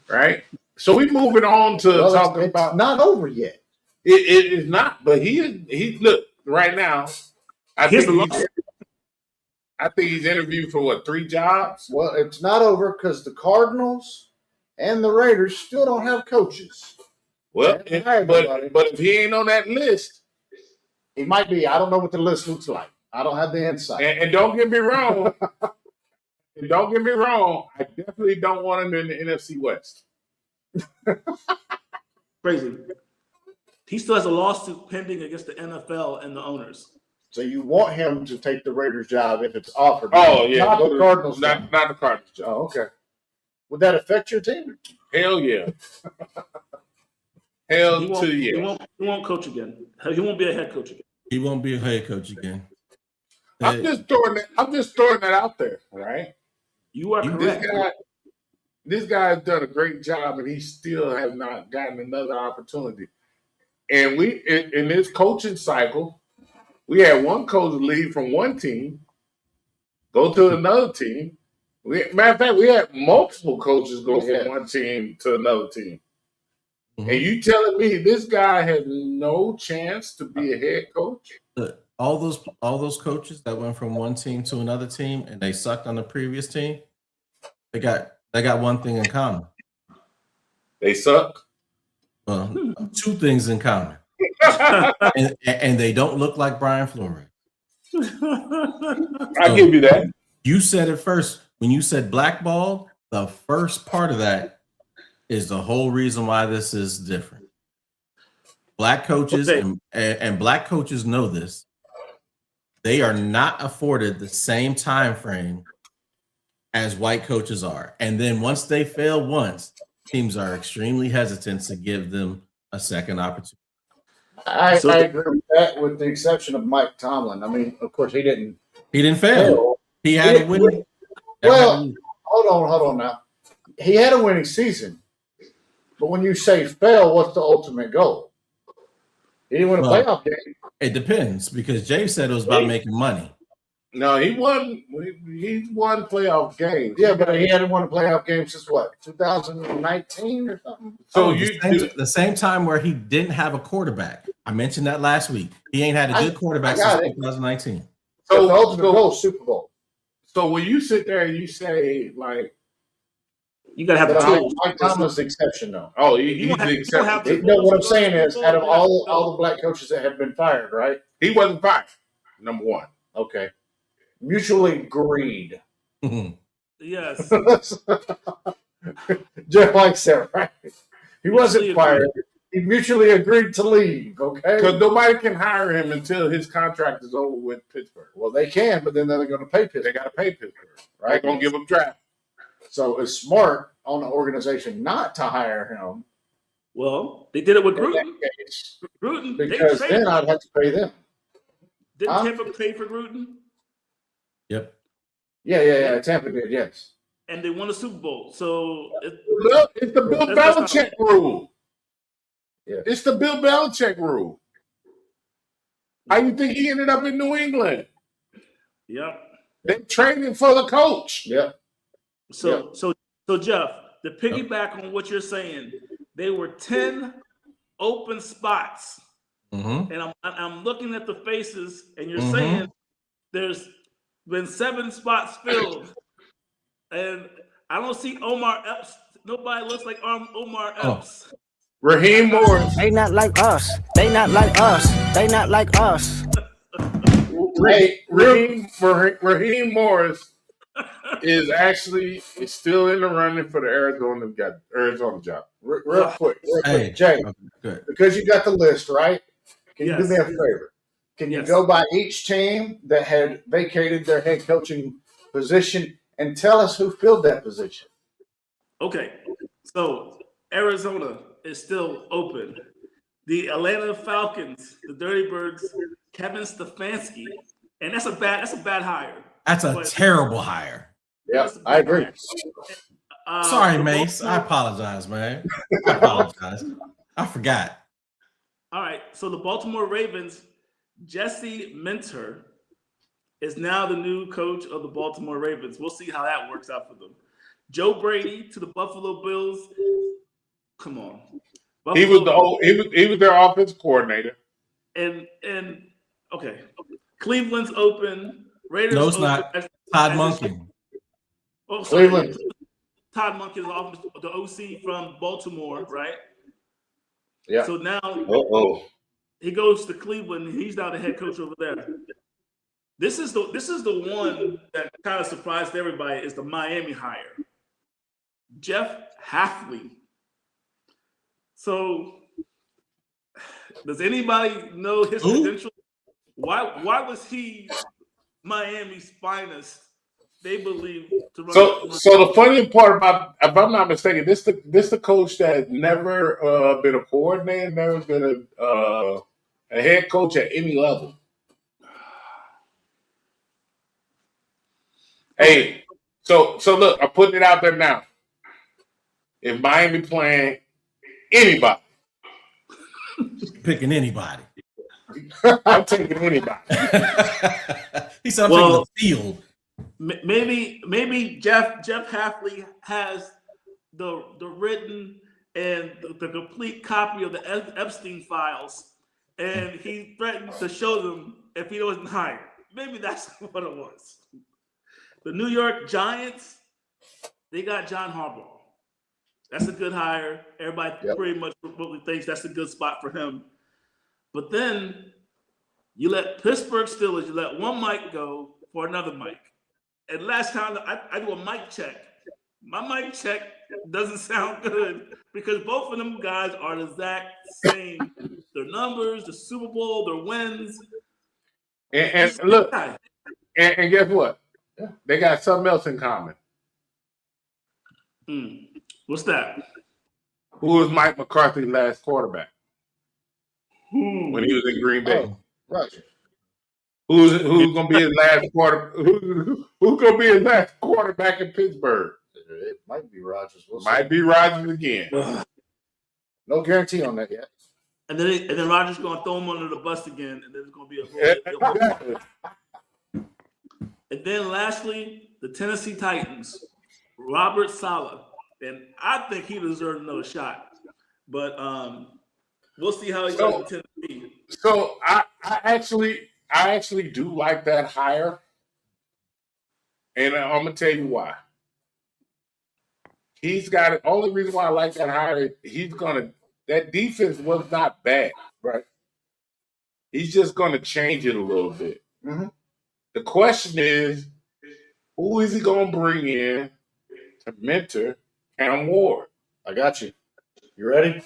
Right? So we're moving on to talking it's about. not over yet. It is not, but he look right now. I think he's interviewed for 3 jobs. Well, it's not over because the Cardinals and the Raiders still don't have coaches. Well, They haven't hired nobody. but if he ain't on that list, He might be. I don't know what the list looks like. I don't have the insight. and don't get me wrong, I definitely don't want him in the NFC West. Crazy. He still has a lawsuit pending against the NFL and the owners. So you want him to take the Raiders job if it's offered. Oh yeah, not the Cardinals job. Not the Cardinals job. Oh, okay. Would that affect your team? Hell yeah. Hell to yeah. He won't coach again. He won't be a head coach again. He won't be a head coach again. I'm just throwing that out there, right? You are correct. This guy has done a great job, and he still has not gotten another opportunity. And we, in this coaching cycle, we had one coach leave from one team, go to another team. Matter of fact, we had multiple coaches go from one team to another team. Mm-hmm. And you telling me this guy has no chance to be a head coach? All those coaches that went from one team to another team and they sucked on the previous team, they got one thing in common. They suck. Well, two things in common. and they don't look like Brian Flores. I'll give you that. You said it first. When you said blackball, the first part of that is the whole reason why this is different. Black coaches and black coaches know this. They are not afforded the same time frame as white coaches are. And then once they fail once, teams are extremely hesitant to give them a second opportunity. I agree with that, with the exception of Mike Tomlin. I mean, of course, he didn't fail. He had a winning. Well, hold on now. He had a winning season. But when you say fail, what's the ultimate goal? He didn't win a playoff game. It depends, because Jay said it was about making money. No, he won. He won playoff games. Yeah, but he hadn't won a playoff game since what, 2019 or something? So the same time where he didn't have a quarterback. I mentioned that last week. He ain't had a good quarterback since 2019. So the ultimate goal is Super Bowl. So when you sit there and you say, like, you gotta have the tools. Mike Tomlin's the exception, though. Oh, he's the exception. No, what I'm saying is, out of all the black coaches that have been fired, right? He wasn't fired. Number one. Okay. Mutually agreed. Yes. Jeff likes that, right? He wasn't fired. He mutually agreed to leave, okay? Because nobody can hire him until his contract is over with Pittsburgh. Well, they can, but then they're going to pay Pittsburgh. They got to pay Pittsburgh. Right? They're going to give him draft. So it's smart on the organization not to hire him. Well, they did it with Gruden. Because then I'd have to pay them. Didn't Tampa pay for Gruden? Yep. Yeah. Tampa did, yes. And they won a Super Bowl. So it's the Bill Belichick rule. Yeah. It's the Bill Belichick rule. How you think he ended up in New England? Yep. They traded for the coach. Yep. So Jeff, to piggyback on what you're saying, there were 10 open spots, and I'm looking at the faces, and you're saying there's been 7 spots filled, and I don't see Omar Epps. Nobody looks like Omar Epps. Raheem Morris. They not like us. They not like us. They not like us. Raheem Morris is still in the running for the Arizona job. Real quick, Jay, because you got the list, right? Can you do me a favor? Can you go by each team that had vacated their head coaching position and tell us who filled that position? Okay, so Arizona is still open. The Atlanta Falcons, the Dirty Birds, Kevin Stefanski, and that's a bad hire. That's a terrible hire. Yeah, I agree. Sorry, Mace. I apologize, man. I apologize. I forgot. All right, so the Baltimore Ravens, Jesse Minter is now the new coach of the Baltimore Ravens. We'll see how that works out for them. Joe Brady to the Buffalo Bills. Come on. He was their offensive coordinator. And okay. Cleveland's open. Raiders. No, it's open. not. Todd Monken. Oh, sorry. Cleveland. Todd Monken is the OC from Baltimore, right? Yeah. So now he goes to Cleveland. He's now the head coach over there. This is the one that kind of surprised everybody is the Miami hire. Jeff Hafley. So does anybody know his credentials? Why was he Miami's finest? They believe to run. So the funny part about, if I'm not mistaken, this the coach that never been a coordinator, never been a head coach at any level. Hey, so look, I'm putting it out there now. If Miami playing anybody, Picking anybody. I'm taking anybody. He said, "I'm taking the field." Maybe Jeff Halfley has the written and the complete copy of the Epstein files, and he threatened to show them if he wasn't hired. Maybe that's what it was. The New York Giants, they got John Harbaugh. That's a good hire. Everybody pretty much probably thinks that's a good spot for him. But then you let Pittsburgh Steelers, you let one mic go for another mic. And last time I do a mic check, my mic check doesn't sound good because both of them guys are the exact same. Their numbers, the Super Bowl, their wins. And look, and guess what? They got something else in common. What's that? Who was Mike McCarthy's last quarterback when he was in Green Bay? Oh, Roger. Who's gonna be his last who's gonna be his last quarterback in Pittsburgh? It might be Rodgers. Might be Rodgers again. No guarantee on that yet. And then Rodgers gonna throw him under the bus again, and then it's gonna be a whole. And then lastly, the Tennessee Titans, Robert Saleh, and I think he deserves another shot. But we'll see how he does in Tennessee. So I actually do like that hire, and I'm gonna tell you why. He's got it. Only reason why I like that hire, that defense was not bad, right? He's just gonna change it a little bit. Mm-hmm. The question is, who is he gonna bring in to mentor Cam Ward? I got you. You ready?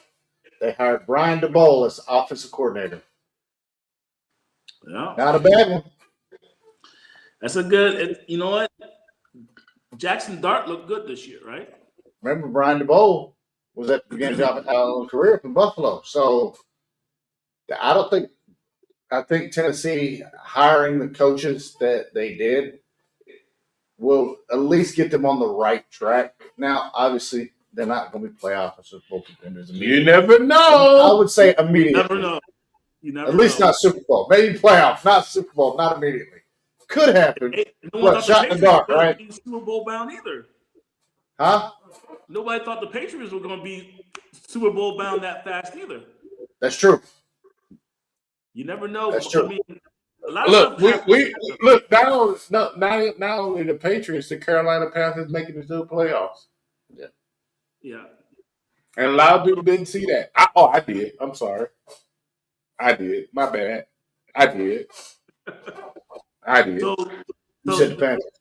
They hired Brian DeBoer as offensive coordinator. Yeah. Not a bad one. That's a good. You know what? Jackson Dart looked good this year, right? Remember, Brian DeBoer was at the beginning of his career in Buffalo. So I think Tennessee hiring the coaches that they did will at least get them on the right track. Now, obviously, they're not going to be playoff or Super Bowl contenders. You never know. I would say immediately. You never know. You never At least know. not Super Bowl. Maybe playoff, not Super Bowl, not immediately. Could happen. What, shot in the dark, right? Super Bowl bound either. Huh? Nobody thought the Patriots were going to be Super Bowl bound that fast either. That's true. You never know. That's true. I mean, a lot of Look, stuff we look not only the Patriots, the Carolina Panthers making it to the playoffs. Yeah. And a lot of people didn't see that. I did. I'm sorry. I did. My bad. I did. You said the Panthers.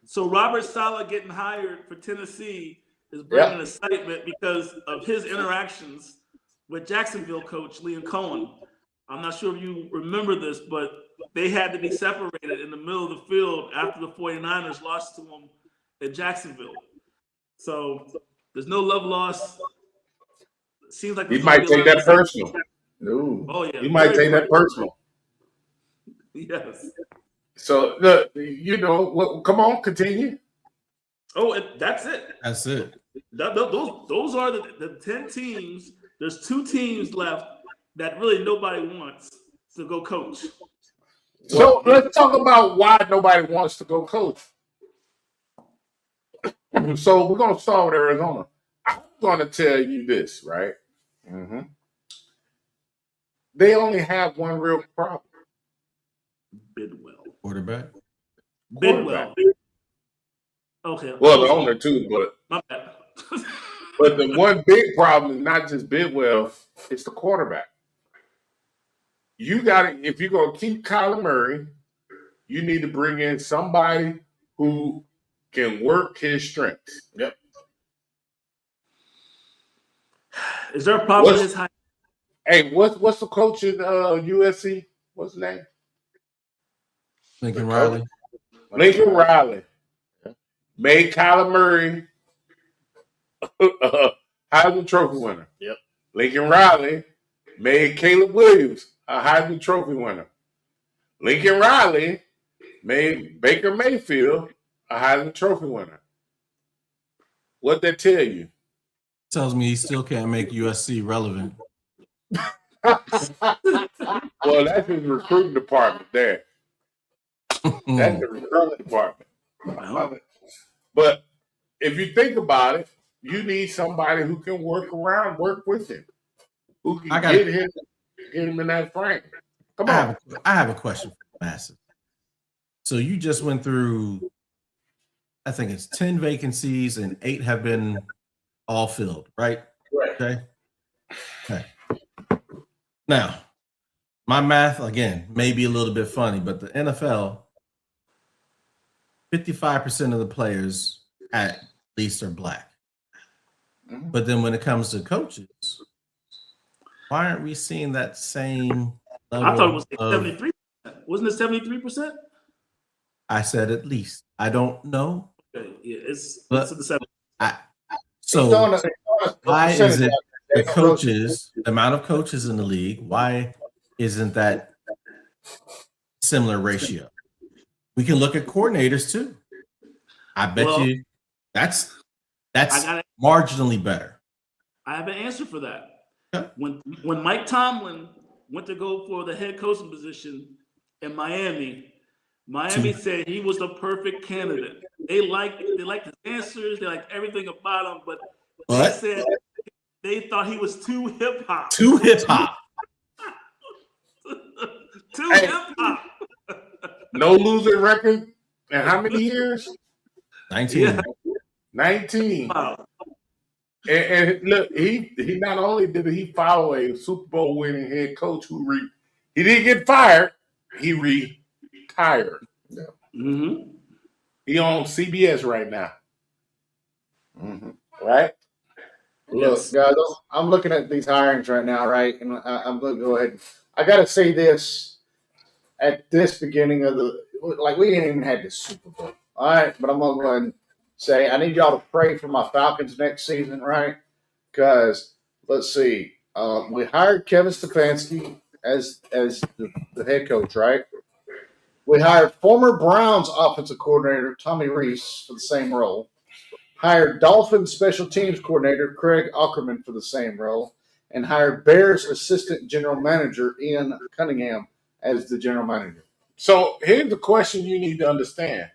So Robert Saleh getting hired for Tennessee is bringing excitement because of his interactions with Jacksonville coach Liam Cohen. I'm not sure if you remember this, but they had to be separated in the middle of the field after the 49ers lost to them in Jacksonville. So there's no love lost. Seems like he might take that personal. No. Oh yeah, he might take that personal. Yes. So look, come on, continue. Oh, that's it. That's it. Those are the 10 teams. There's 2 teams left that really nobody wants to go coach. So let's talk about why nobody wants to go coach. So we're going to start with Arizona. I'm going to tell you this, right? Mm-hmm. They only have one real problem. Bidwell. Quarterback. Bidwell. Okay. Well, the owner too, but my bad. But the one big problem is not just Bidwell, it's the quarterback. You got to, if you're going to keep Kyler Murray, you need to bring in somebody who can work his strengths. Yep. Is there a problem with his height? Hey, what's the coach in USC? What's his name? Lincoln Riley. Lincoln Riley made Kyler Murray Heisman Trophy winner. Yep. Lincoln Riley made Caleb Williams a Heisman Trophy winner. Lincoln Riley made Baker Mayfield a Heisman Trophy winner. What'd that tell you? Tells me he still can't make USC relevant. Well, that's his recruiting department there. That's the recruiting department. But if you think about it, you need somebody who can work with him, who can get him in that frame. Come on. I have a question for Massive. So you just went through, I think it's 10 vacancies and 8 have been all filled, right? Right. Okay. Now, my math, again, may be a little bit funny, but the NFL, 55% of the players at least are black. Mm-hmm. But then when it comes to coaches, why aren't we seeing that same level? I thought it was like 73%. Wasn't it 73%? I said at least. I don't know. Okay. Yeah, it's the 70. So why is it the coaches, the amount of coaches in the league, why isn't that similar ratio? We can look at coordinators too. I bet you that's marginally better. I have an answer for that. Okay. When Mike Tomlin went to go for the head coaching position in Miami said he was the perfect candidate. They liked his answers, they liked everything about him, but they said they thought he was too hip hop. Too hip hop. Hip hop. No losing record in how many years? 19. Yeah. 19. Wow. And look, he not only did he follow a Super Bowl winning head coach he didn't get fired, he retired. Yeah. Mm-hmm. He on CBS right now. Mm-hmm. Right? Look, guys, I'm looking at these hirings right now, right? And I'm going to go ahead. I got to say this at this beginning of we didn't even have the Super Bowl. All right, but I'm going to go ahead and say I need y'all to pray for my Falcons next season, right? Because let's see, we hired Kevin Stefanski as the head coach, right? We hired former Browns offensive coordinator Tommy Rees for the same role. Hired Dolphins special teams coordinator Craig Ackerman for the same role, and hired Bears assistant general manager Ian Cunningham as the general manager. So here's the question you need to understand.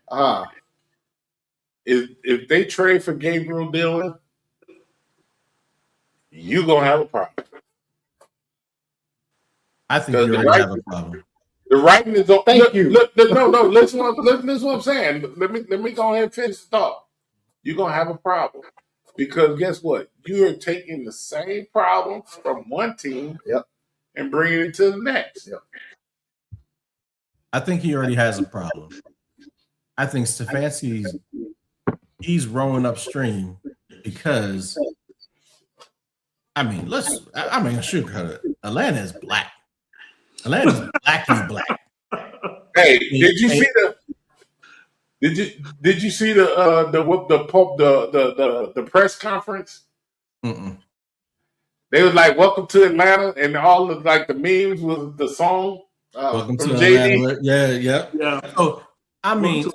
If they trade for Gabriel Dillon, you're going to have a problem. I think you're going to have a problem. The writing is on. Thank you. No. Listen what I'm saying. Let me go ahead and finish the thought. You're going to have a problem. Because guess what? You are taking the same problem from one team and bringing it to the next. Yep. I think he already has a problem. I think Stefanski's he's rowing upstream because sugarcoat it. Atlanta is black. Atlanta's black. Hey, did you see the press conference? Mm-mm. They was like, "Welcome to Atlanta," and all of like the memes was the song. Welcome from to JD. Atlanta. Yeah. So I mean,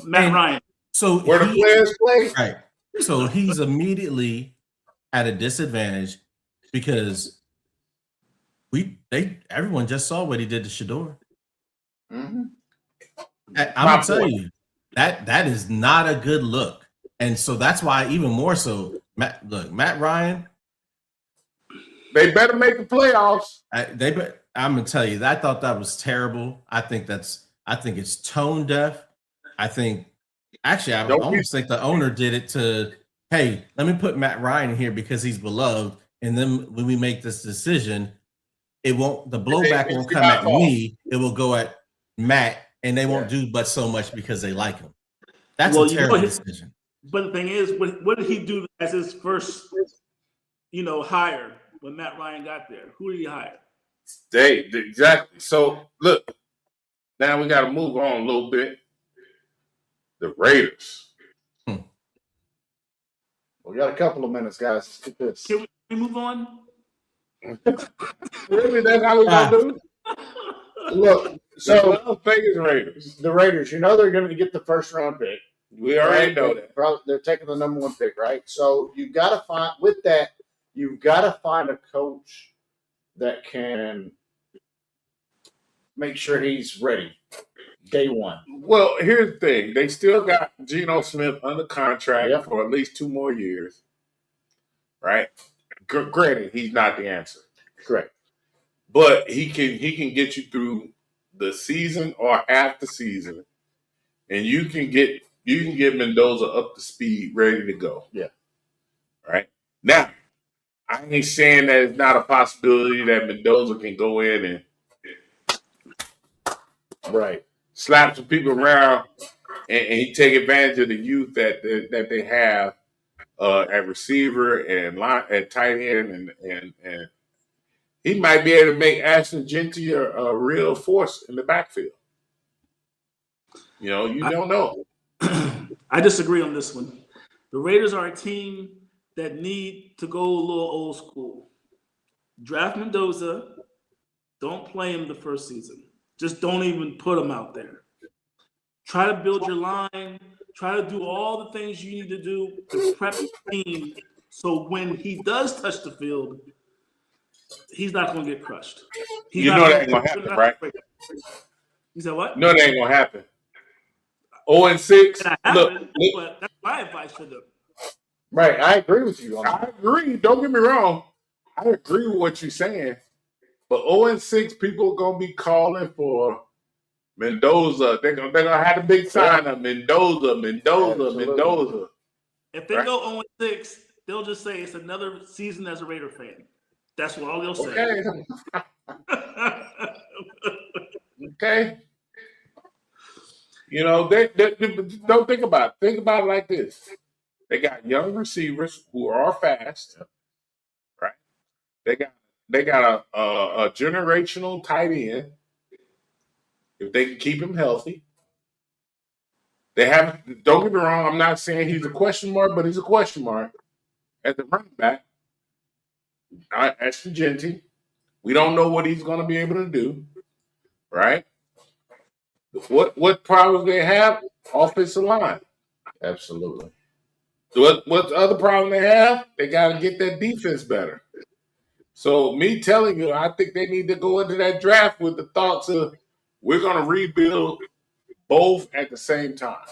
Matt Ryan. So where the players play, right? So he's immediately at a disadvantage because everyone just saw what he did to Shador. Mm-hmm. I'm gonna tell you that is not a good look, and so that's why even more so, Matt Ryan. They better make the playoffs. I'm gonna tell you, I thought that was terrible. I think it's tone deaf. I almost think the owner did it to, hey, let me put Matt Ryan in here because he's beloved, and then when we make this decision, the blowback won't come at me. It will go at Matt, and they won't do but so much because they like him. That's a terrible decision. But the thing is, what did he do as his first, hire when Matt Ryan got there? Who did he hire? Exactly. So look, Now we got to move on a little bit. The Raiders. We got a couple of minutes, guys. Let's get this. Can we move on? Really, that's how we gonna do? Look, So so Las Vegas Raiders. the Raiders, you know they're going to get the first round pick. We already know that. They're taking the number 1 pick, right? So you've got to find you've got to find a coach that can make sure he's ready day one. Well, here's the thing: they still got Geno Smith under contract Yep. for at least 2 more years, right? Granted, he's not the answer, Correct. but he can get you through the season or half the season, and you can get Mendoza up to speed, ready to go. Yeah. Right now, I ain't saying that it's not a possibility that Mendoza can go in and slap some people around, and he take advantage of the youth that they have at receiver and line at tight end, and he might be able to make Ashton Genty a real force in the backfield. You know, you don't know. I disagree on this one. The Raiders are a team that need to go a little old school. Draft Mendoza. Don't play him the first season. Just don't even put him out there. Try to build your line. Try to do all the things you need to do to prep the team so when he does touch the field, he's not going to get crushed. You know that ain't going to happen, right? You said what? No, that ain't going to happen. 0-6. Look, but that's my advice for them. Right, I agree with you on that. I agree. Don't get me wrong. I agree with what you're saying. But 0-6, people are going to be calling for Mendoza. They're gonna have a big sign of Mendoza. If they go 0-6, they'll just say it's another season as a Raider fan. That's what all they'll say. Okay. Okay. You know, they don't think about it. Think about it like this. They got young receivers who are fast, right? They got a generational tight end. If they can keep him healthy, they have. Don't get me wrong. I'm not saying he's a question mark, but he's a question mark at the running back. Ashton Genty. We don't know what he's going to be able to do, right? What problems they have? Offensive line. Absolutely. What the other problem they have? They got to get that defense better. So me telling you, I think they need to go into that draft with the thoughts of we're going to rebuild both at the same time.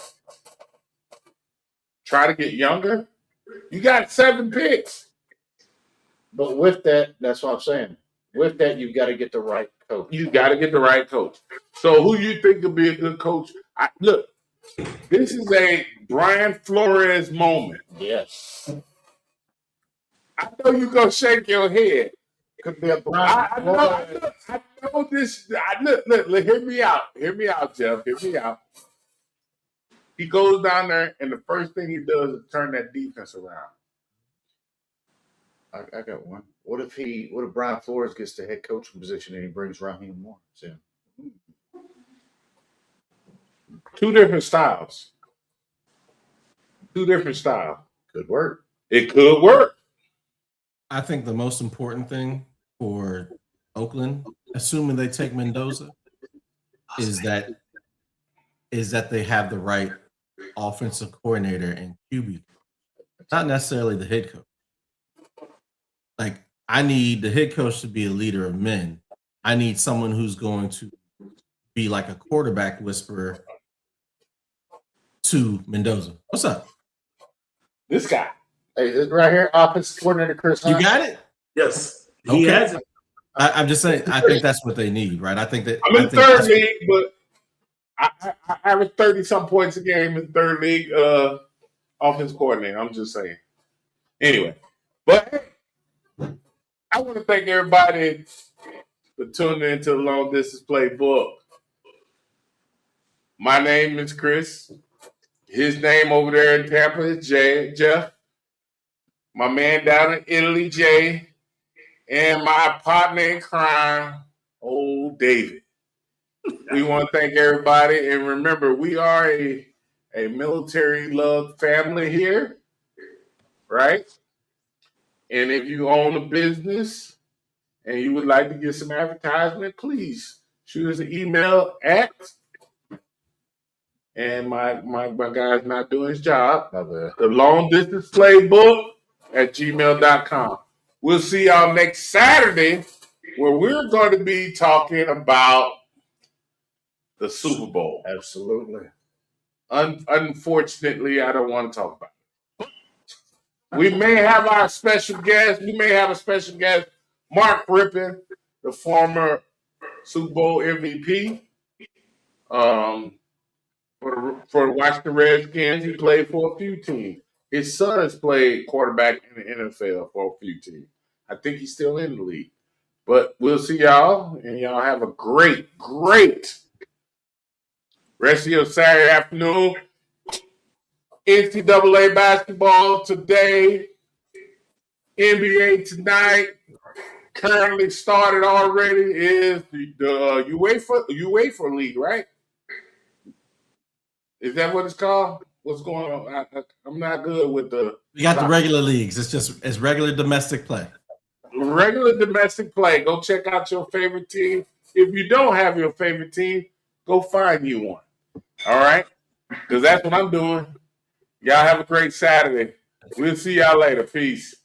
Try to get younger. You got 7 picks. But with that, that's what I'm saying. With that, you've got to get the right coach. You got to get the right coach. So who you think will be a good coach? Look, this is a Brian Flores moment. Yes. I know you're going to shake your head. Could be a Brian Flores. I know this. Look, hear me out. Hear me out, Jeff. Hear me out. He goes down there, and the first thing he does is turn that defense around. I got one. What if Brian Flores gets the head coaching position and he brings Raheem Morris in? 2 different styles. 2 different styles. Could work. It could work. I think the most important thing for Oakland, assuming they take Mendoza, is that they have the right offensive coordinator and QB, not necessarily the head coach. Like, I need the head coach to be a leader of men. I need someone who's going to be like a quarterback whisperer to Mendoza. What's up? This guy. Hey, right here, offensive coordinator Chris Hunt. You got it? Yes. He has it. I'm just saying, I think that's what they need, right? I'm in the third league, but I average 30-some points a game in the third league offense coordinator. I'm just saying. Anyway, but I want to thank everybody for tuning into the Long Distance Playbook. My name is Chris. His name over there in Tampa is Jeff. My man down in Italy, Jay. And my partner in crime, old David. We want to thank everybody. And remember, we are a military loved family here, right? And if you own a business and you would like to get some advertisement, please shoot us an email at, and my guy's not doing his job, the long distance playbook at gmail.com. We'll see y'all next Saturday where we're going to be talking about the Super Bowl. Absolutely. Unfortunately, I don't want to talk about it. We may have our special guest. We may have a special guest, Mark Rippon, the former Super Bowl MVP. For the Washington Redskins, he played for a few teams. His son has played quarterback in the NFL for a few teams. I think he's still in the league. But we'll see y'all, and y'all have a great rest of your Saturday afternoon. NCAA basketball today, NBA tonight. Currently started already is the UEFA League, right? Is that what it's called? What's going on? I'm not good with the. We got the regular leagues. It's regular domestic play. Regular domestic play. Go check out your favorite team. If you don't have your favorite team, go find you one. All right? Because that's what I'm doing. Y'all have a great Saturday. We'll see y'all later. Peace.